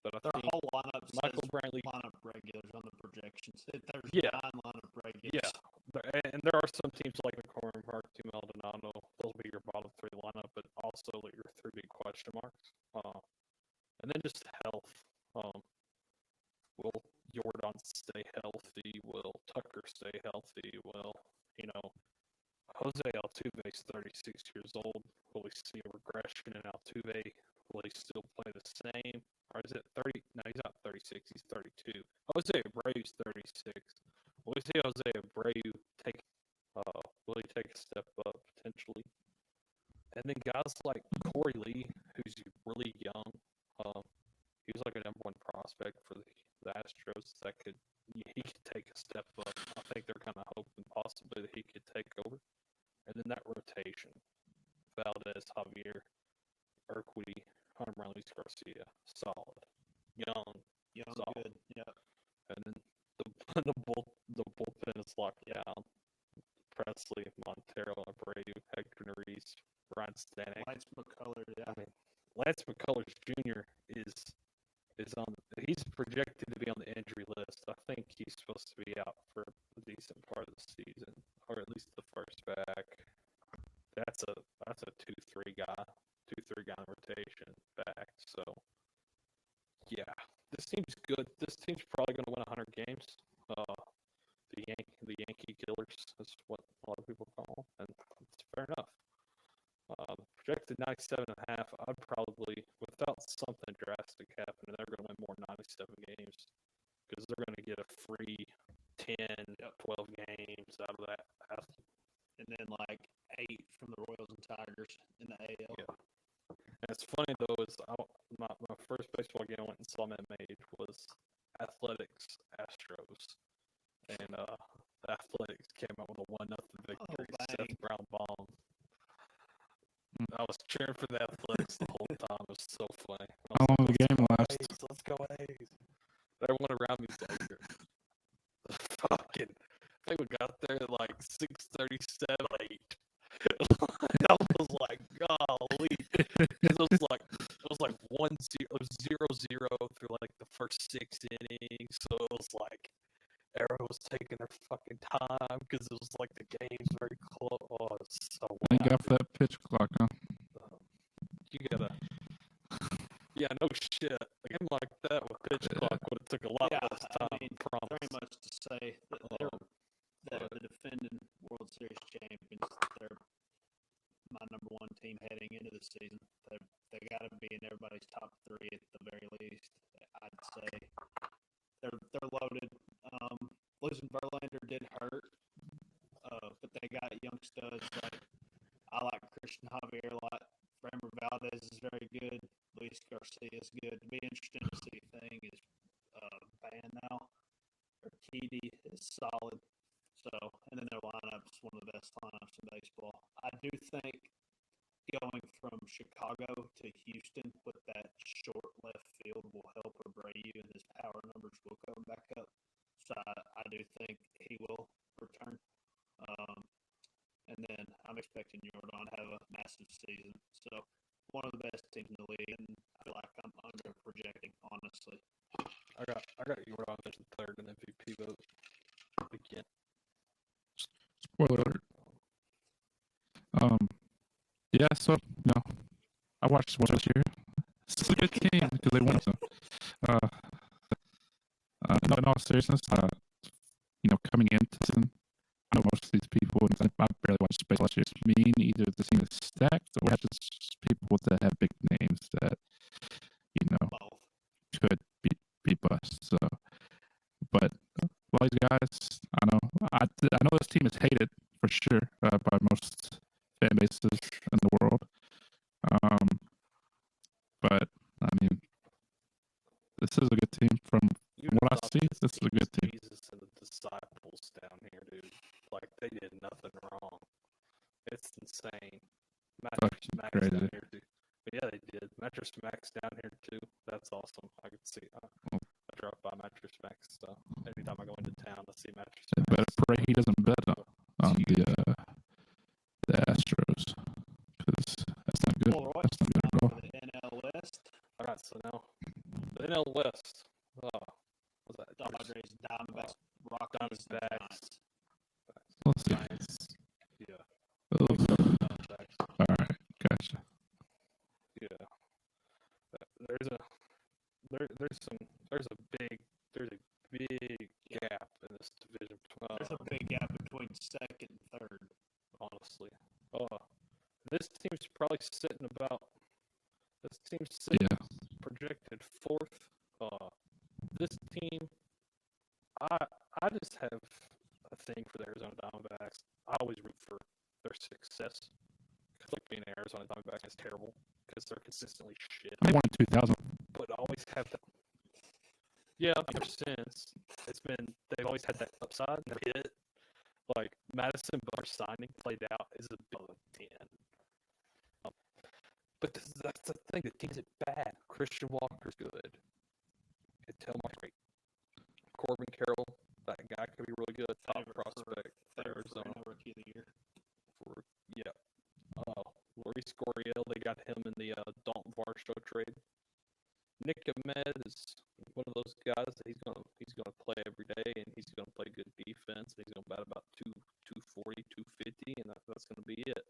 But I Their think whole lineup Michael says Brantley, lineup regulars on the projections. There's 9 lineup regulars. yeah, and there are some teams like McCormick, Martin Maldonado. They'll be your bottom 3 lineup, but also your 3 big question marks. And then just health. Will Jordan stay healthy? Will Tucker stay healthy? Will, Jose Altuve is 36 years old. Will we see a regression in Altuve? Will he still play the same? Or is it 30? No, he's not 36. He's 32. Jose Abreu's 36. Will we see Jose Abreu take? Will he take a step up potentially? And then guys like Corey Lee, who's really young. He was like a number 1 prospect for the Astros. He could take a step up. I think they're kind of hoping possibly that he could take over. And then that rotation: Valdez, Javier, Urquidy, Hunter Luis Garcia, solid, young, solid. Good. Yeah. And then the bullpen is locked down. Presley, Montero, Abreu, Hector Neris, Ryan Stanek. Lance McCullers, yeah. I mean, Lance McCullers Jr. is on. He's projected to be on the injury list. I think he's supposed to be out for a decent part of the season, or at least the first back. That's a 2-3 guy rotation back. So yeah, this team's good. This team's probably going to win 100 games. The Yankee Killers is what a lot of people call them, and it's fair enough. projected 97.5. I'd probably, without something drastic happening, they're going to win more than 97 games because they're going to get a free 10, 12 games out of that. And then like 8 from the Royals and Tigers in the AL. Yeah. And it's funny though, is my first baseball game I went and saw them at Mage was Athletics Astros, and the Athletics came out with a 1-0 victory. Seth Brown bomb. I was cheering for the Athletics the whole time. It was so funny. How long did the game last? Let's go A's. Everyone around me was like, fucking. I think we got there at like 6:37, 8. I was like, golly. It was like 1-0, it was 0-0 through like the first 6 innings. So it was like everyone was taking their fucking time because it was like the game's very close. Oh, it's so Thank God for that pitch clock, huh? You gotta, yeah, no shit. A game like that with pitch clock would have took a lot less time. I mean, very much to say that they're the defending World Series champions. They're my number 1 team heading into the season. They got to be in everybody's top 3 at the very least. I'd say they're loaded. Losing Verlander did hurt, but they got young studs. I like Christian Javier a lot. Framber Valdez is very good. Luis Garcia is good. It'd be interesting to see if Thing is banned now. Urquidy is solid. So, and then their lineup's one of the best lineups in baseball. I do think going from Chicago to Houston with that short left field will help Abreu, and his power numbers will come back up. So I do think he will return. And then I'm expecting Jordan to have a massive season. So one of the best teams in the league, and I feel like I'm under projecting, honestly. I got Jordan as the third in MVP vote again. Spoiler alert. Yeah, so I watched this year. It's a good team because they won. So, in all seriousness, coming into the season, I know most of these people, and I barely watched baseball last year. Mean either the team is stacked or just people that have big names that could be bust. So, but all these guys, I know this team is hated for sure by most fan bases in the world. But I mean, this is a good team from what I see. This is a good team. Jesus and the disciples down here, dude. Like they did nothing wrong. It's insane. Mattress Max down here too. But yeah, they did. Mattress Max down here too. That's awesome. I can see. I drove by Mattress Max. So anytime I go into town, I see Mattress Max. Better pray he doesn't bet on the Astros because that's not good. All right, that's not good at all. The NL West. All right, so now the NL West. What's that? Dodgers, Diamondbacks, Rockies, Diamondbacks. Let's see. Giants. Yeah. Diamondbacks. All right, gotcha. Yeah. There's a big gap in this division. There's a big gap between second and third. Honestly, this team's probably sitting projected fourth. This team, I just have a thing for the Arizona Diamondbacks. I always root for their success. Because like being an Arizona Diamondbacks is terrible because they're consistently shit. They won in 2000. But always have that. Yeah, ever since they've always had that upside and they hit. Like Madison Bumgarner signing played out is a bit of a 10. But that's the thing. The team's bad. Christian Walker's good. Telmar's great. Corbin Carroll, that guy could be really good. Top prospect for Arizona. Rookie of the year. Luis Gurriel, they got him in the Dalton Varsho trade. Nick Ahmed is one of those guys that he's gonna play every day, and he's gonna play good defense. And he's gonna bat about 240, 250, and that's gonna be it.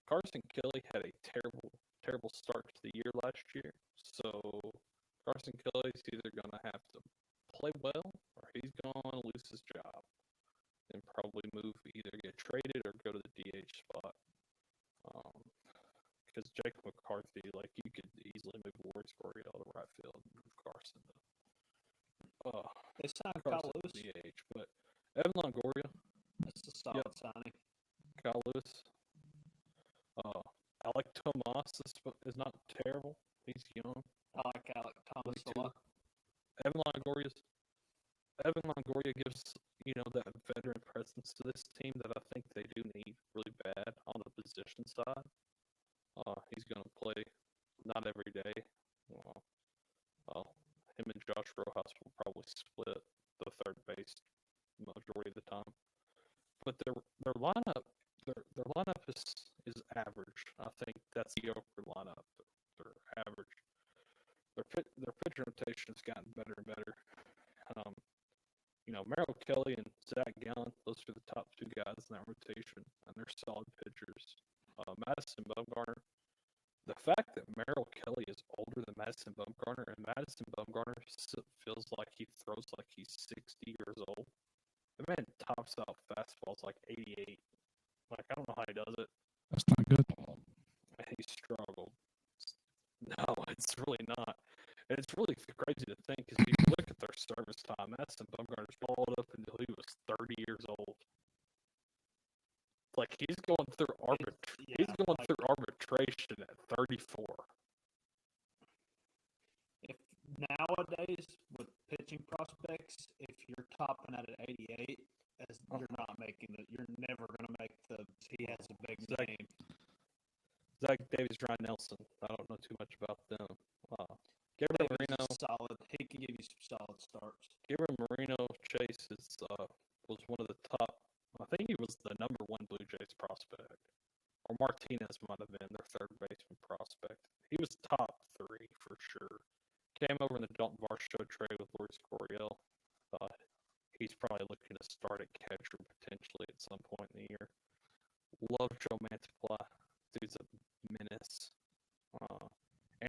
Carson Kelly had a terrible start to the year last year, so Carson Kelly's either gonna have to play well or he's gonna lose his job and probably either get traded or go to the DH spot. because Jacob McCarthy, like you could easily move Loris Coryell to right field and move Carson They signed Kyle Carson Lewis. DH, but Evan Longoria, That's a solid signing. Kyle Lewis. Alec Tomas is not terrible. He's young. I like Alec Thomas a lot. Evan Longoria gives that veteran presence to this team that I think they do need really bad on the position side. He's going to play not every day. Him and Josh Rojas will probably split the third base majority of the time. But their lineup is average. I think that's the over lineup. They're average. Their pitch rotation has gotten better and better. Merrill Kelly and Zach Gallen, those are the top two guys in that rotation, and they're solid pitchers. Madison Bumgarner, the fact that Merrill Kelly is older than Madison Bumgarner, and Madison Bumgarner feels like he throws like he's 60 years old. The man tops out fastballs like 88. Like, I don't know how he does it. That's not good. He struggled. No, it's really not. And it's really crazy to think because if you look at their service time, Madison Bumgarner's followed up until he was 30 years old. Like he's going through arbitration at 34. If nowadays with pitching prospects, if you're topping out at 88, you're not making it. You're never going to make the. He has a big name. Zach Davies, Ryan Nelson. I don't know too much about them. Gabriel Marino, solid. He can give you some solid starts. Gabriel Marino Chase was one of the top. I think he was the number one Blue Jays prospect, or Martinez might have been their third baseman prospect. He was top 3 for sure. Came over in the Dalton Varsho trade with Loris Coryell. He's probably looking to start at catcher potentially at some point in the year. Love Joe Mantiply. Dude's a menace.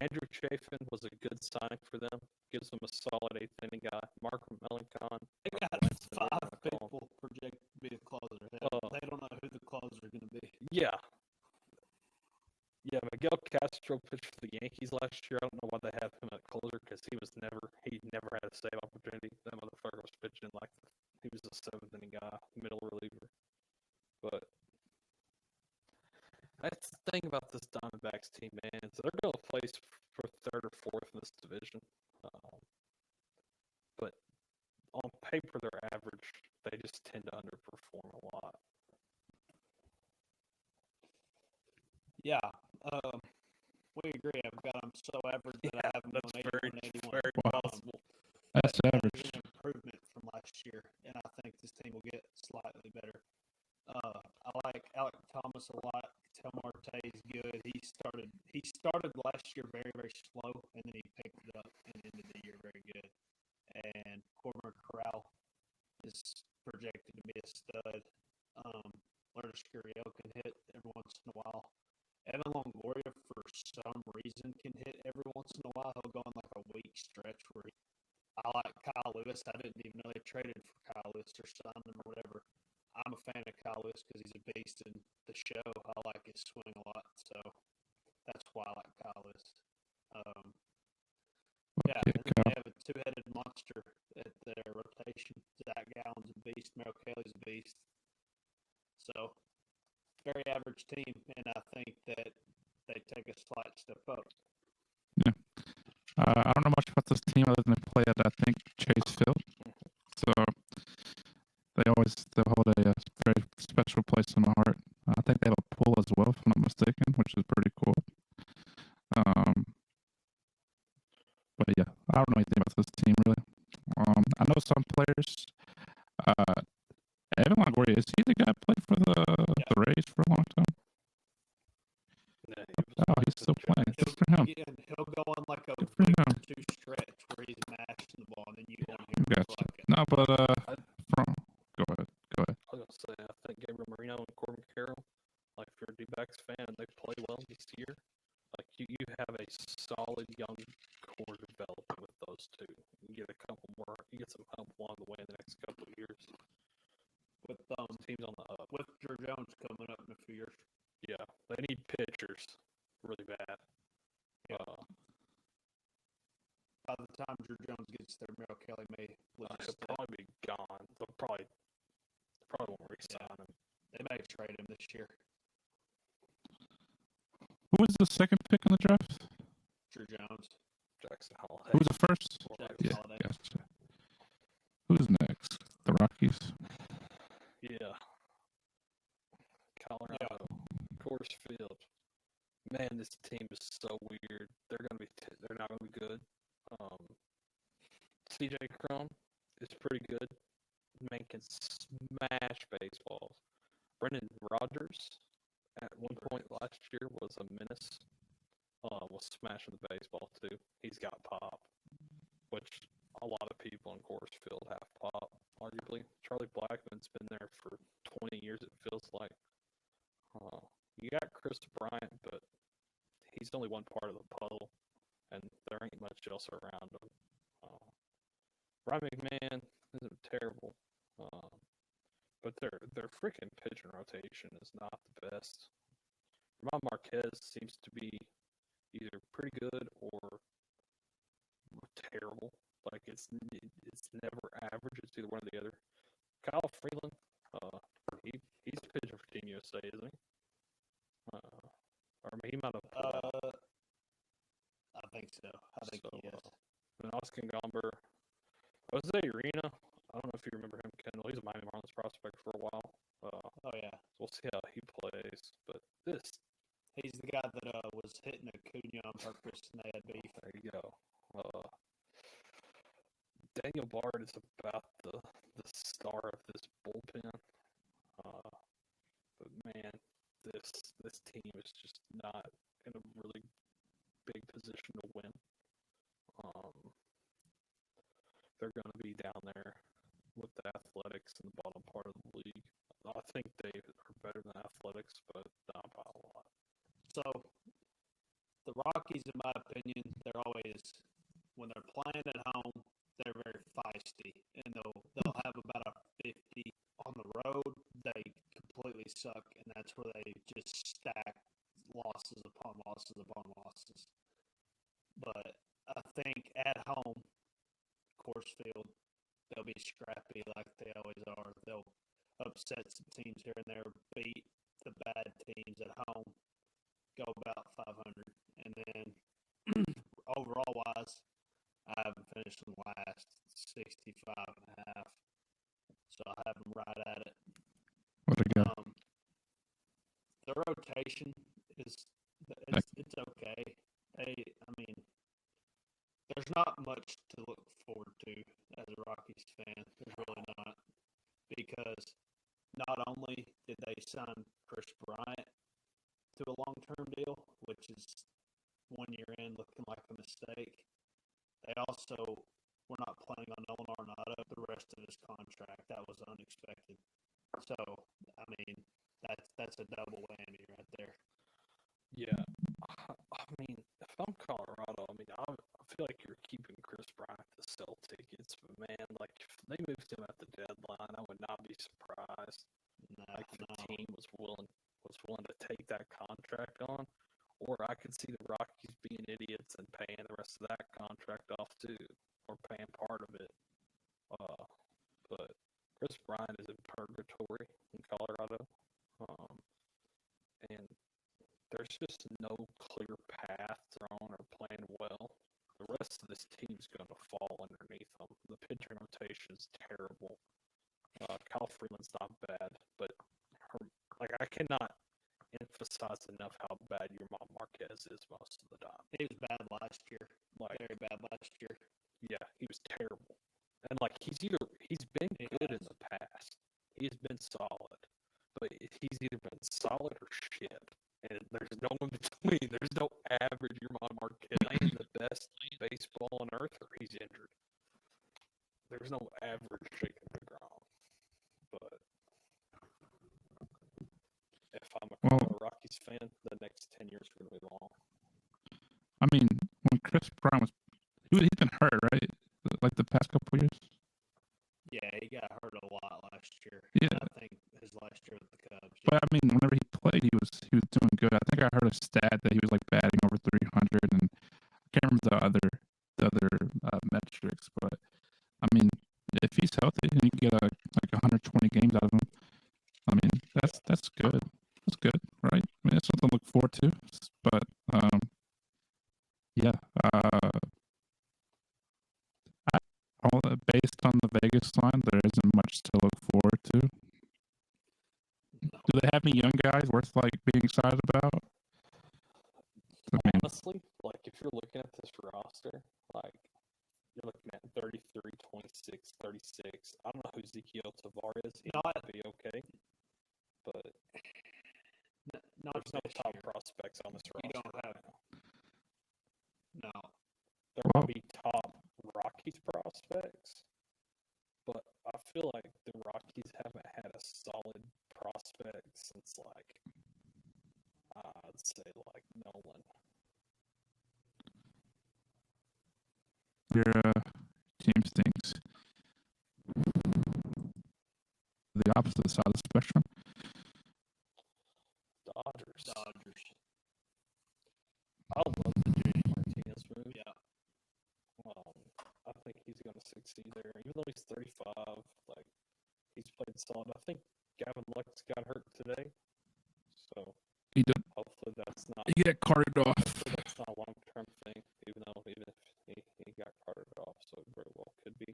Andrew Chafin was a good signing for them. Gives them a solid 8th inning guy. Mark Melancon. They got 5 people projected to be a closer. They don't know who the closer is going to be. Yeah. Yeah, Miguel Castro pitched for the Yankees last year. I don't know why they have him at closer because he never had a save opportunity. That motherfucker was pitching he was a 7th inning guy, middle reliever. But that's the thing about this Diamondbacks team, man. So they're going to place for 3rd or 4th in this division. But on paper, they're average. They just tend to underperform a lot. Yeah, we agree. I've got them so average that I have them on 81 and 81. Very possible. That's average. An improvement from last year, and I think this team will get slightly better. I like Alec Thomas a lot. Tel Marte is good. He started last year very, very slow, and then he picked it up and ended the year very good. And Corbin Corral is projected to be a stud. Lourdes Gurriel can hit every once in a while. Evan Longoria, for some reason, can hit every once in a while. He'll go on like a week stretch where I like Kyle Lewis. I didn't even know they traded for Kyle Lewis or signed him or whatever. I'm a fan of Kyle Lewis because he's a beast in the show. I like his swing a lot, so that's why I like Kyle Lewis. Yeah, and then they have a 2-headed monster at their rotation. Zach Gallen's a beast. Merrill Kelly's a beast. So, very average team, and I think that they take a slight step up. Yeah. I don't know much about this team other than they play at, I think, Chase Field. So they'll hold a very special place in my heart. I think they have a pool as well, if I'm not mistaken, which is pretty cool. But yeah, I don't know anything about this team really. I know some players. Evan Longoria, is he the guy who played for the Rays for a long time? Yeah, he's still playing. Good for him. He'll go on like a week or 2 stretch where he's mashing the ball, and then you won't hear him like it. No, but go ahead. I was gonna say, I think Gabriel Marino and Corbin Carroll, like if you're a D-backs fan and they play well this year, like you have a solid young core developing with those two. You get some help along the way in the next couple of years. With teams on the up. With Drew Jones coming up in a few years. Yeah, they need pitchers. really bad. Yeah. By the time Drew Jones gets there, Merrill Kelly may lose his he'll step. probably be gone. They'll probably won't re-sign him. They may trade him this year. Who was the second pick in the draft? Drew Jones. Jackson Holiday. Who was the first? Jackson Yeah, Holiday. gotcha. Who's next? The Rockies. Yeah. Colorado. Coors Field. Man, this team is so weird. They're not gonna be good. CJ Cron is pretty good. Man can smash baseballs. Brendan Rodgers at one point last year was a menace. Was smashing the baseball too. He's got pop, which a lot of people in Coors Field have pop. Arguably, Charlie Blackmon's been there for 20 years. It feels like. You got Chris Bryant, but he's only one part of the puzzle, and there ain't much else around him. Ryan McMahon isn't terrible, but their freaking pitching rotation is not the best. Ramon Marquez seems to be either pretty good or terrible. Like it's never average. It's either one or the other. Kyle Freeland, he's pitching for Team USA, isn't he? Or he might have pulled out. I think so. I think he is. And Oscar Gomber. Jose Urena, I don't know if you remember him, Kendall. He's a Miami Marlins prospect for a while. Oh, yeah. So we'll see how he plays. But he's the guy that was hitting Acuna on purpose, and they had beef. There you go. Daniel Bard is about the star of this bullpen. But man, this team is just not in a really big position to win. They're going to be down there with the Athletics in the bottom part of the league. I think they are better than Athletics, but not by a lot. So, the Rockies, in my opinion, they're always, when they're playing at home, they're very feisty, and they'll have about a 50. On the road, they completely suck, and that's where they just stack losses upon losses upon losses. But I think at home, Coors Field, they'll be scrappy like they always are. They'll upset some teams here and there, beat the bad teams at home, go about 500. And then overall wise, I have them finished in last 65.5. So I have them right at it. What a go. The rotation it's okay. There's not much to look forward to as a Rockies fan. There's really not, because not only did they sign Chris Bryant to a long-term deal, which is 1 year in looking like a mistake, they also were not planning on Nolan Arenado the rest of his contract. That was unexpected. So, that's a double whammy right there. Yeah. If I'm Colorado, I feel like you're keeping Chris Bryant to sell tickets, but man, like if they moved him at the deadline, I would not be surprised. The team was willing to take that contract on, or I could see the Rockies being idiots and paying the rest of that contract off too, or paying part of it. But Chris Bryant is in purgatory in Colorado, and there's just no clear path thrown or playing well. The rest of this team's going to fall underneath them. The pitching rotation is terrible. Kyle Freeland's not bad, but I cannot emphasize enough how bad your mom Marquez is most of the time. He was bad last year. Very bad last year. Yeah, he was terrible. And he's been good in the past. He's been solid. But he's either been solid or shit. And there's no in between. There's no average Yermon Marquez playing the best baseball on earth, or he's injured. There's no average Jacob DeGrom. But if I'm a Rockies fan, the next 10 years are going to be long. When Chris Brown he's been hurt, right? Like the past couple of years? Yeah, he got hurt a lot last year. Yeah. I think his last year with the Cubs. But whenever he played, he was doing good. I think I heard a stat that he was like asterisks, but I mean, if he's healthy and you can get like 120 games out of him, I mean, that's good. That's good, right? I mean, that's something to look forward to. But yeah, based on the Vegas line, there isn't much to look forward to. Do they have any young guys worth like being excited about? I mean, Honestly, like if you're looking at this roster, like you're looking at 33, 26, 36. I don't know who Ezekiel Tavares. He might be okay, but there's no top prospects on this roster. You don't have no. There might be top Rockies prospects, but I feel like the Rockies haven't had a solid prospect since like I'd say like Nolan. your team stinks. The opposite side of the spectrum. Dodgers. I love the JD Martinez move. Yeah. I think he's going to succeed there. Even though he's 35, like he's played solid. I think Gavin Lux got hurt today, so He did. hopefully that's not. He got carted off. Hopefully that's not a long-term thing. Even if he got carted off, so it very well could be.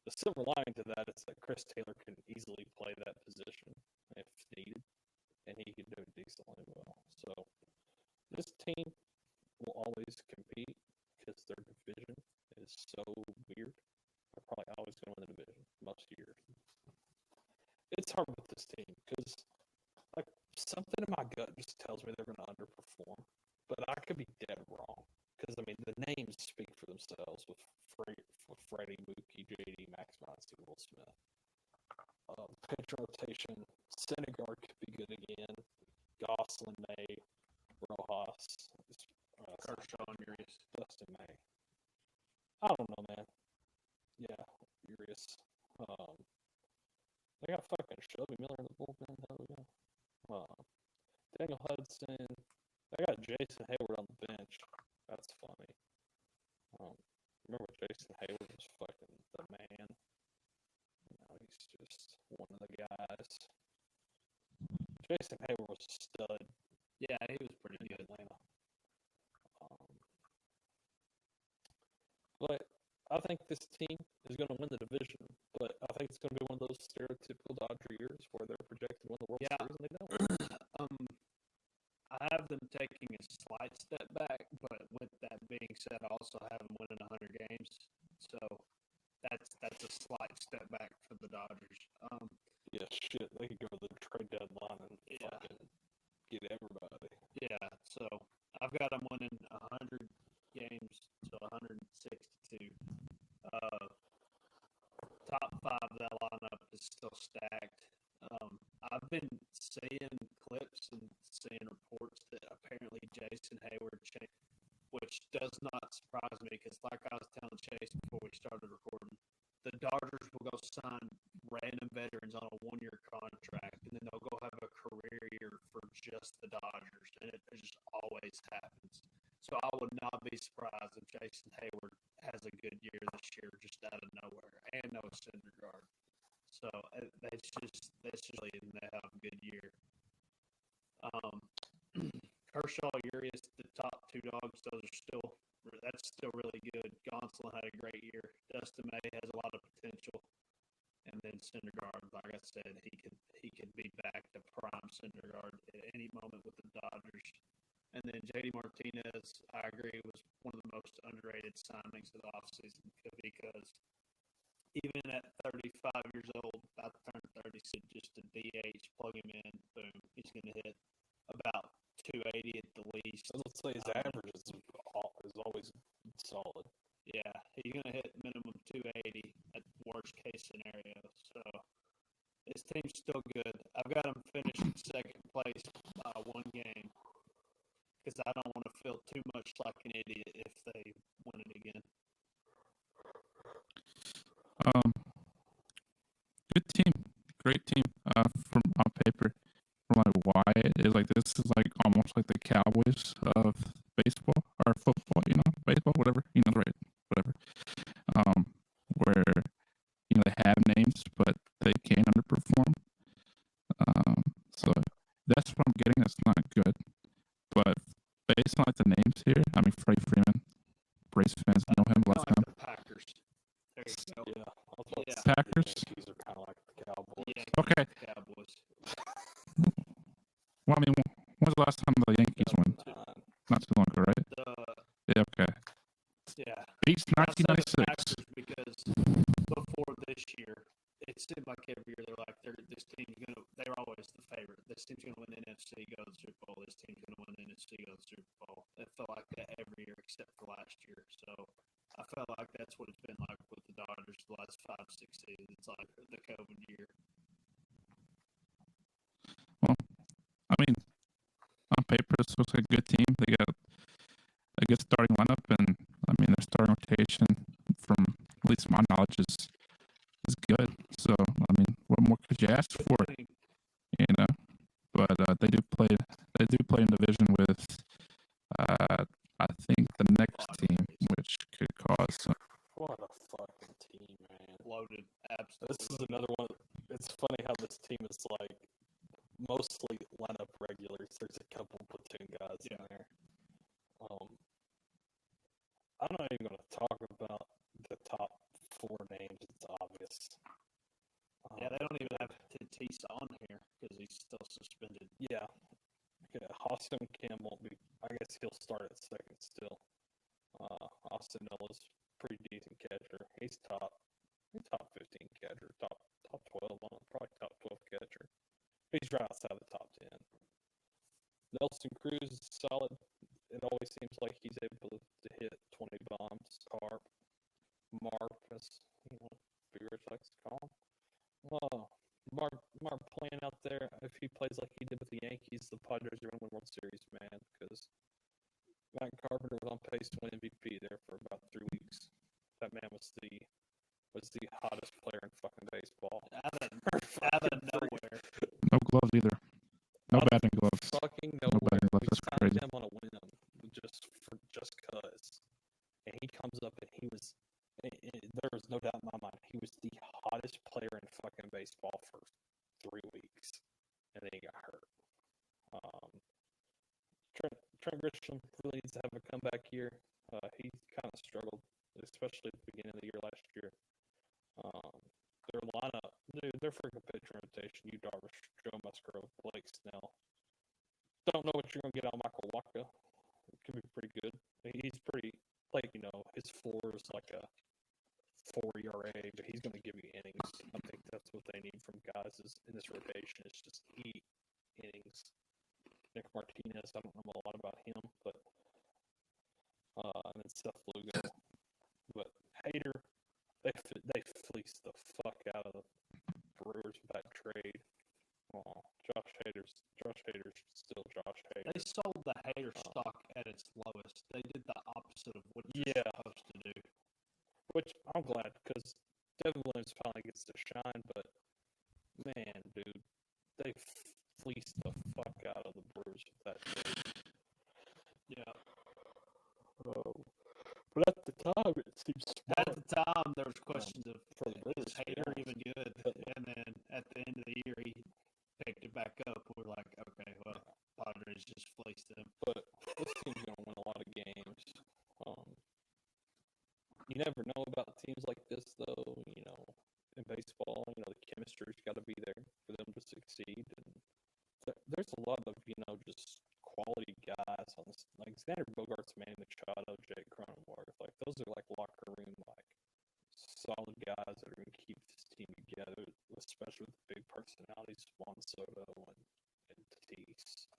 The silver lining to that is that Chris Taylor can easily play that position if needed, and he can do it decently well. So this team will always compete because their division is so weird. They're probably always going to win the division most years. It's hard with this team because like something in my gut just tells me they're going to underperform, but I could be dead wrong because I mean the names speak for themselves with Freddie, Mookie, JD, Max Muncy, Will Smith. Pitch rotation, Syndergaard could be good again. Gosselin, May, Rojas, Kershaw and Urias. Dustin May. I don't know, man. Yeah, Urias. They got fucking Shelby Miller in the bullpen. Hell yeah. Daniel Hudson. They got Jason Hayward on the bench. That's funny. Remember Jason Hayward was fucking the man. Now he's just one of the guys. Jason Hayward was a stud. Yeah, he was pretty good. Atlanta. But I think this team is going to win the division. But I think it's going to be one of those stereotypical Dodger years where they're projected to win the World Series and they don't. I have them taking a slight step back, but with that being said, I also have them winning 100 games. So that's a slight step back for the Dodgers. Yeah, shit, they could go to the trade deadline and fucking get everybody. Yeah, so I've got them winning 100 games to 162. Top five of that lineup is still stacked. I've been seeing clips and seeing reports that apparently Jason Hayward changed, which does not surprise me because, like I was telling Chase before we started recording, the Dodgers will go sign random veterans on a one-year contract, and then they'll go have a career year for just the Dodgers, and it just always happens. So I would not be surprised if Jason Hayward has a good year this year just out of nowhere, and no Syndergaard. So that's just really they have a good year. Kershaw, Urias, the top two dogs, that's still really good. Gonsolin had a great year. Dustin May has a lot of potential, and then Syndergaard, like I said, he could be back to prime Syndergaard at any moment with the Dodgers. And then JD Martinez, I agree, was one of the most underrated signings of the offseason because even at 35 years old, about to turn 30, so just a DH, plug him in, boom, he's going to hit about 280 at the least. Let's say his average is always solid. Yeah, he's going to hit minimum 280 at worst case scenario. So his team's still good. I've got him finishing second place by one game because I don't want to feel too much like an idiot if they win it again. Good team, great team. From on paper, from like why it is like this is like almost like the Cowboys of baseball or football. You know, That's what I'm getting. That's not good. But based on like the names here, I mean Freddie Freeman, Braves fans know him, love him. The Packers. There you go. Yeah, I was about to say Packers. The Yankees are kind of like the Cowboys. Yeah, Okay. the Cowboys. Well, I mean, when's the last time the Yankees won? Not too long ago, right? Yeah, okay. Yeah. Beats I said the 1996. Packers because before this year, it seemed like every year this team's they're always the favorite. This team's gonna win the NFC, go to the Super Bowl. This team's gonna win the NFC, go to the Super Bowl. It felt like that every year except for last year. So I felt like that's what it's been like with the Dodgers the last 5-6 seasons. It's like the COVID year. Well, I mean, on paper, this looks like a good team. They got a good starting lineup, and I mean, their starting rotation, from at least my knowledge, is good. So, I mean, what more could you ask for? You know, but they do play in division with, I think, the next team, which could cause some. What a fucking team, man! Loaded, absolutely. This is another one. It's funny how this team is like mostly lineup regulars. There's a couple platoon guys in there. I'm not even going to talk about the top 4 names. It's obvious. Yeah, they don't even have Tatis on here because he's still suspended. Yeah. Okay, Austin Kim won't be. I guess he'll start at second still. Austin Nola's pretty decent catcher. He's top 15 catcher, top 12, probably top 12 catcher. He's right outside the top 10. Nelson Cruz is solid. It always seems like he's able to hit 20 bombs. Carp, Marcus, Beers likes to call him. Mark playing out there. If he plays like he did with the Yankees, the Padres are going to win World Series, man. Because Matt Carpenter was on pace to win MVP there for about 3 weeks. That man was the hottest player in fucking baseball. Out of nowhere. No gloves either. No batting gloves. Fucking no nowhere. batting gloves. We That's signed crazy. him on a whim, just cause. And he comes up and he was. There was no doubt in my mind. He was the hottest player in fucking baseball for 3 weeks, and then he got hurt. Trent Grisham really needs to have a comeback year. He kind of struggled, especially at the beginning of the year last year. Their lineup, dude, their freaking pitcher rotation: Yu Darvish, Joe Musgrove, Blake Snell. Don't know what you're gonna get on Michael Wacha. It could be pretty good. He's pretty, like, his floor is like a 4 ERA, but he's going to give you innings. I think that's what they need from guys in this rotation. It's just eat innings. Nick Martinez, I don't know a lot about him, but and then Seth Lugo. But Hader, they fleeced the fuck out of the Brewers with that trade. Oh, Josh Hader's still Josh Hader. They sold the Hader stock at its lowest. They did the opposite of what you're supposed to do. Which I'm glad, because Devin Williams finally gets to shine, but man, dude, they fleeced the fuck out of the Brewers with that trade. Yeah. But at the time, it seems smart. At the time, there was questions of, is Hader even good? But, and then at the end of the year, he picked it back up. We're like, okay, well, Padres just fleeced them. But this team's going to win a lot of games. You never know about teams like this, though. In baseball, the chemistry's got to be there for them to succeed. And there's a lot of, just quality guys on this, like Xander Bogaerts, Manny Machado, Jake Cronenworth. Like, those are like locker room, like, solid guys that are going to keep this team together, especially with big personalities, Juan Soto and Tatis.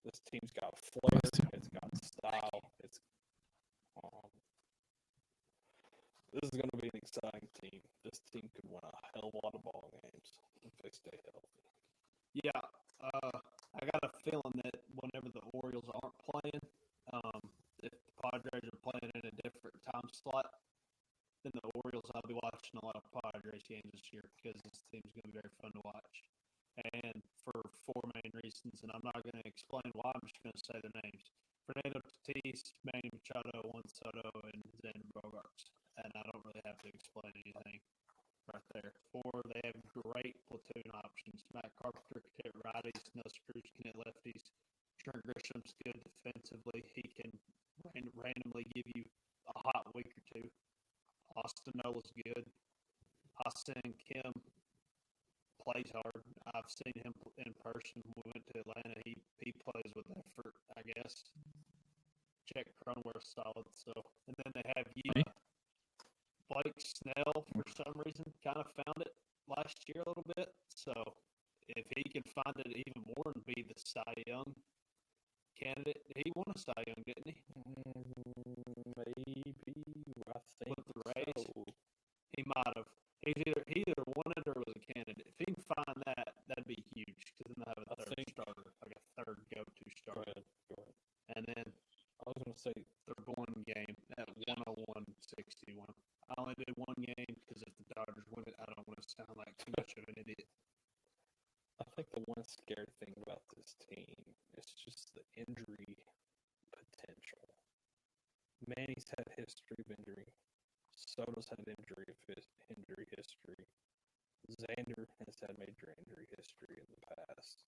This team's got flair, it's got style, this is going to be an exciting team. This team could win a hell of a lot of ball games if they stay healthy. Yeah, I got a feeling that whenever the Orioles aren't playing, if the Padres are playing in a different time slot than the Orioles, I'll be watching a lot of Padres games this year because this team's going to be very fun to watch. And for 4 main reasons, and I'm not going to explain why, I'm just going to say the names. Fernando Tatis, Manny Machado, Juan Soto, and Xander Bogaerts. And I don't really have to explain anything. right there. 4, they have great platoon options. Matt Carpenter can hit righties. Nuss Cruz can hit lefties. Trent Grisham's good defensively. He can randomly give you a hot week or two. Austin Nola's good. Austin Kim plays hard. I've seen him in person. We went to Atlanta. He plays with effort, I guess. Jack Cronenworth's solid. So, and then they have you. Blake Snell, for some reason, kind of found it last year a little bit. So, if he can find it even more and be the Cy Young candidate, he won a Cy Young, didn't he? Maybe. I think with the Rays. so. He might have. He either won it or was a candidate. If he can find that, that'd be huge because then they have a third starter, like a third go-to starter. Go ahead. And then I was going to say their one game at 101-61. I only did one game because if the Dodgers win it, I don't want to sound like too much of an idiot. I think the one scary thing about this team is just the injury potential. Manny's had history of injury. Soto's had injury history. Xander has had major injury history in the past.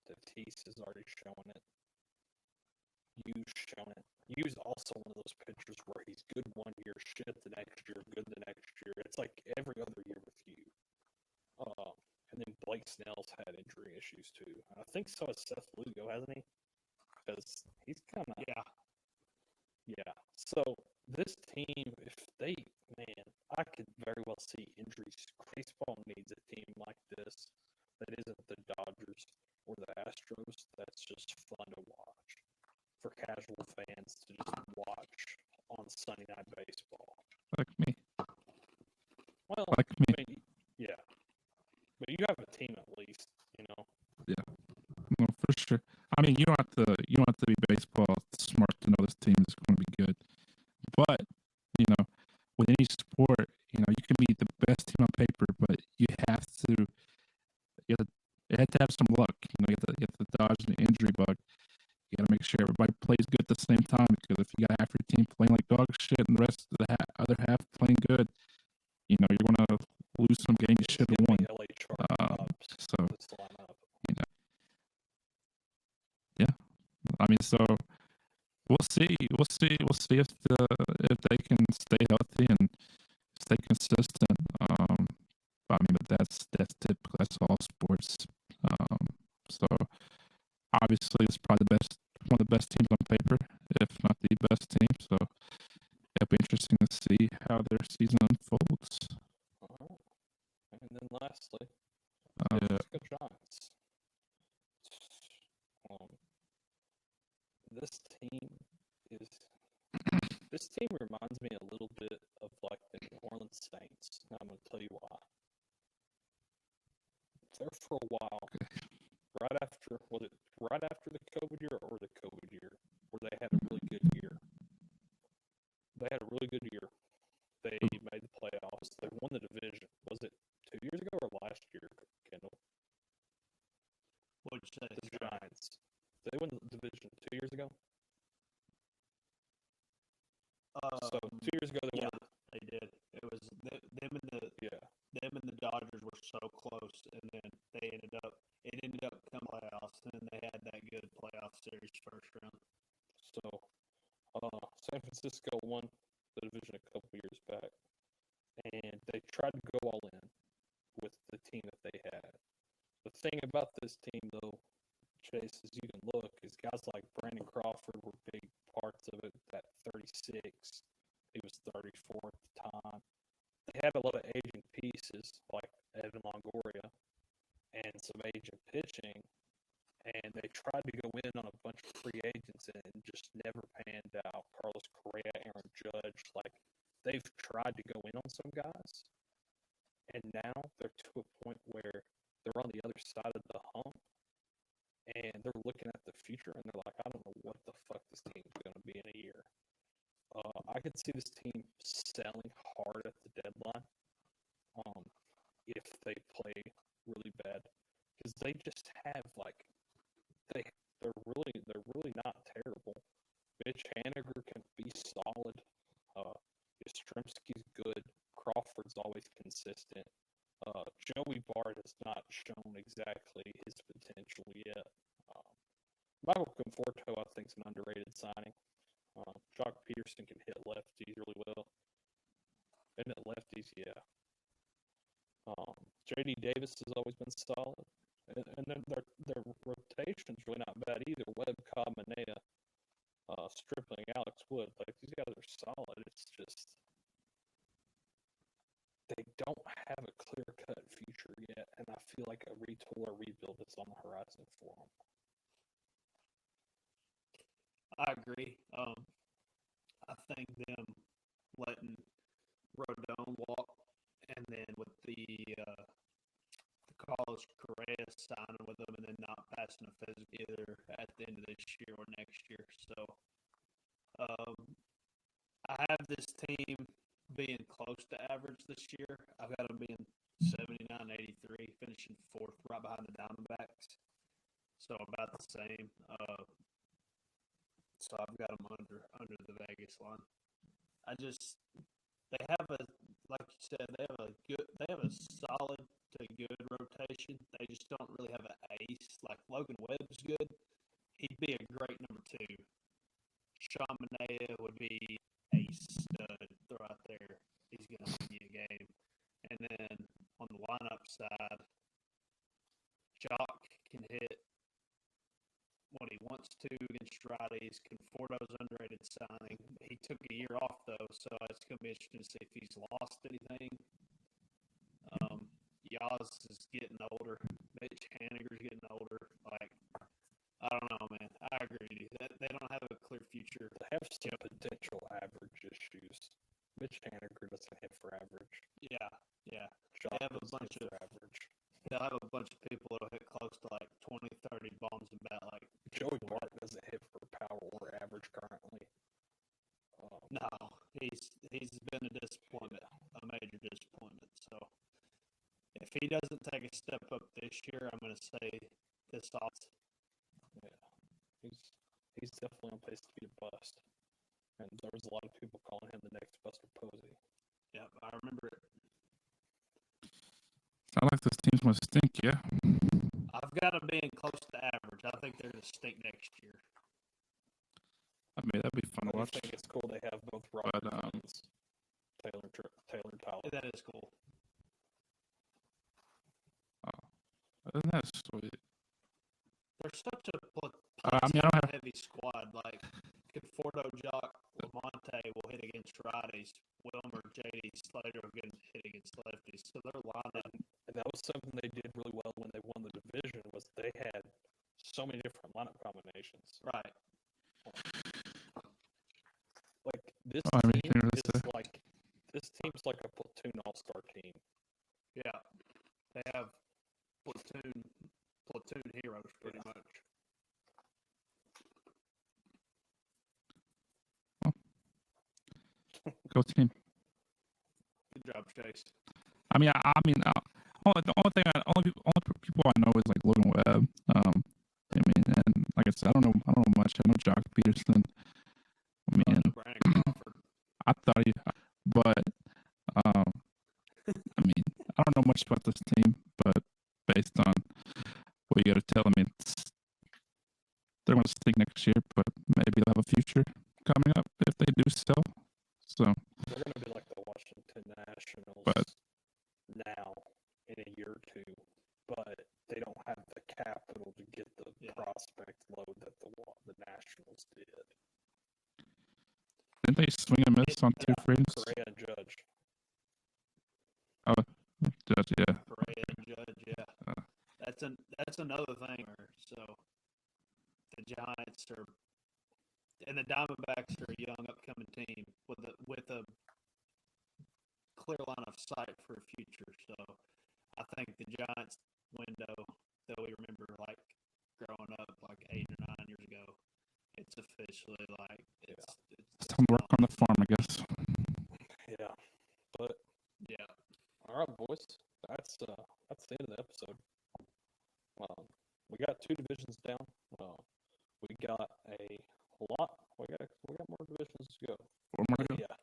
Tatis has already shown it. Yu's shown it. Yu's also one of those pitchers where he's good one year, shit the next year, good the next year. It's like every other year with you. And then Blake Snell's had injury issues too. I think so has Seth Lugo, hasn't he? Because he's kind of yeah. So this team, if they, man, I could very well see injuries. Baseball needs a team like this that isn't the Dodgers or the Astros. That's just fun to watch for casual fans to just watch on Sunday Night Baseball. Like me. Well, like me. I mean, yeah. But you have a team at least, you know. Yeah, no, for sure. I mean, you don't have to be baseball smart to know this team is going to be good. But with any sport, you can be the best team on paper, but you have to have some luck. You have to dodge the injury bug. You got to make sure everybody plays good at the same time, because if you got half your team playing like dog shit and the rest of the other half playing good, you're going to lose some games you should have won. So, yeah. I mean, so we'll see. We'll see if they can stay healthy and stay consistent. I mean, but that's typical. That's all sports. So obviously, it's probably one of the best teams on paper, if not the best team. So it'll be interesting to see how their season unfolds. And then lastly, the Giants. This team reminds me a little bit of like the New Orleans Saints. And I'm going to tell you why. There for a while, right after the COVID year or the COVID year, where they had a really good year. They had a really good year. They made the playoffs. They won the division. Was it 2 years ago or last year, Kendall? What'd you say? The Giants. Did they win the division 2 years ago? So 2 years ago they won. They did. It was them and the Dodgers were so close, and then it ended up coming playoffs, and they had that good playoff series first round. So San Francisco won the division a couple years back, and they tried to go all in with the team that they had. The thing about this team, though, Chase, as you can look, is guys like Brandon Crawford were big parts of it. At 36, he was 34 at the time. They had a lot of aging pieces like Evan Longoria and some aging pitching, and they tried to go in on a bunch of free agents and just never panned out. Carlos Correa, Aaron Judge, they've tried to go in on some guys, and now they're to a point where they're on the other side of the hump, and they're looking at the future, and they're like, I don't know what the fuck this team's going to be in a year. I could see this team selling hard at the deadline if they play really bad, because they just have they're really not terrible. Mitch Haniger can be solid. Yastrzemski's good. Crawford Crawford's always consistent. Joey Bart has not shown exactly his potential yet. Michael Conforto, I think, is an underrated signing. Jock Peterson can hit lefties really well. Isn't it lefties? Yeah. J.D. Davis has always been solid. And then their rotation's really not bad either. Webb, Cobb, Manea, Stripling, Alex Wood. Like, these guys are solid. It's just they don't have a clear-cut future yet, and I feel like a retool or rebuild is on the horizon for them. I agree. I think them letting Rodon walk, and then with the Carlos Correa signing with them, and then not passing a physical either at the end of this year or next year. So I have this team being close to average this year. I've got them being 79-83, finishing fourth, right behind the Diamondbacks. So about the same. So I've got them under the Vegas line. They have like you said, they have a solid to good rotation. They just don't really have an ace. Like Logan Webb's good. He'd be a great number 2. Sean Manaea would be a stud right there. He's going to win you a game. And then on the lineup side, Jock can hit what he wants to against righties. Conforto's underrated signing. He took a year off, though, so it's going to be interesting to see if he's lost anything. Yaz is getting older. Mitch Haniger's getting older. Like, I don't know, man. I agree with you. They don't have a clear future. They have some potential average issues. Mitch Haniger doesn't hit for average. Yeah. Jock They have a doesn't bunch hit of for average. They'll have a bunch of people that'll hit close to like 20, 30 bombs and bat like Joey Bart doesn't hit for power or average currently. No, he's been a disappointment, a major disappointment. So if he doesn't take a step up this year, I'm going to say this off. Yeah, he's definitely on pace to be a bust. And there was a lot of people calling him the next Buster Posey. Yeah, I remember it. Sound like this team's gonna stink, yeah. I've got them being close to average. I think they're going to stink next year. I mean, that'd be fun to I watch. think it's cool they have both Robert and Taylor Tyler. That is cool. Isn't that sweet? They're such a I mean, I don't have. heavy squad. Like Conforto, Jock, Lamonte will hit against righties. Wilmer, J.D. Slater will hit against lefties. So their lineup. And that was something they did really well when they won the division. Was they had so many different lineup combinations. Right. Like this this team's like a platoon all-star team. Yeah, they have platoon heroes pretty much. Go team. Good job, Chase. I mean, the only people I know is like Logan Webb. I mean, and like I said, I don't know much. I know Jock Peterson. I mean, Brandon Crawford. I thought but I mean, I don't know much about this team, but based on what you got to tell me, they're going to stink next year, but maybe they'll have a future coming up if they do sell. So they're going to be like the Washington Nationals now in a year or two, but they don't have the capital to get the prospect load that the Nationals did. Didn't they swing and miss on 2 frames? Correa and Judge. Oh, Judge, yeah. Correa and Judge, yeah. That's another thing. So the Giants and the Diamondbacks are a young upcoming team with a clear line of sight for a future. So I think the Giants window that we remember like growing up like 8 or 9 years ago, it's officially like it's time to work on the farm, I guess. Yeah, but yeah. All right, boys. That's the end of the episode. We got 2 divisions down. We got a lot. We got more divisions to go. 4 more to go. Yeah,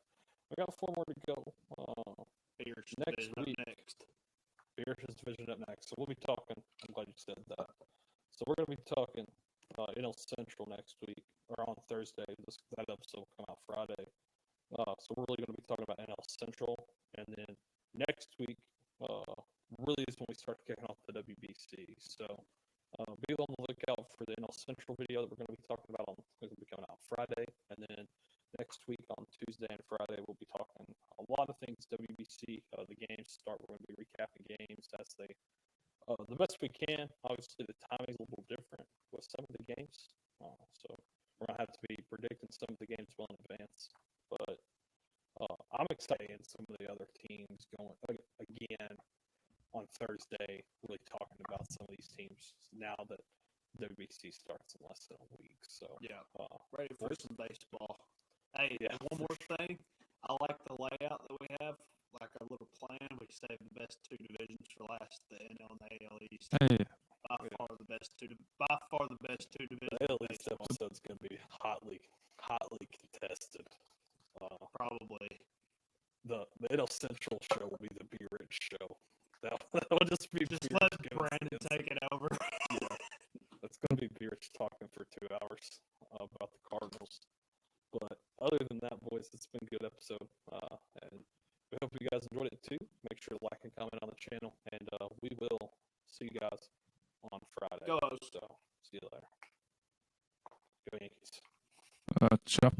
we got 4 more to go. Fierce. division up next. Bears division up next. So we'll be talking. I'm glad you said that. So we're going to be talking NL Central next week, or on Thursday. That episode will come out Friday. So we're really going to be talking about NL Central. And then next week really is when we start kicking off the WBC. So be on the lookout for the NL Central video that we're going to be talking about. It's going to be coming out Friday. And then next week on Tuesday and Friday, we'll be talking a lot of things WBC. The games start. We're going to be recapping games as they the best we can. Obviously, the timing's a little different with some of the games. So we're going to have to be predicting some of the games well in advance. But I'm excited in some of the other teams going again on Thursday, really talking about some of these teams now that WBC starts in less than a week. So yeah, ready for some baseball. Hey, yeah. One more thing. I like the layout that we have, like our little plan. We saved the best two divisions for last, the NL and the AL East. Hey, By far the best two divisions. The AL East episode's going to be hotly contested. Probably. The NL Central show will be the Be Rich show. That will just be let Brandon take it over. Yeah, that's going to be Be Rich talking for 2 hours about the Cardinals. But other than that, boys, it's been a good episode, and we hope you guys enjoyed it too. Make sure to like and comment on the channel, and we will see you guys on Friday. Go. So, see you later. Go Yankees. Chup.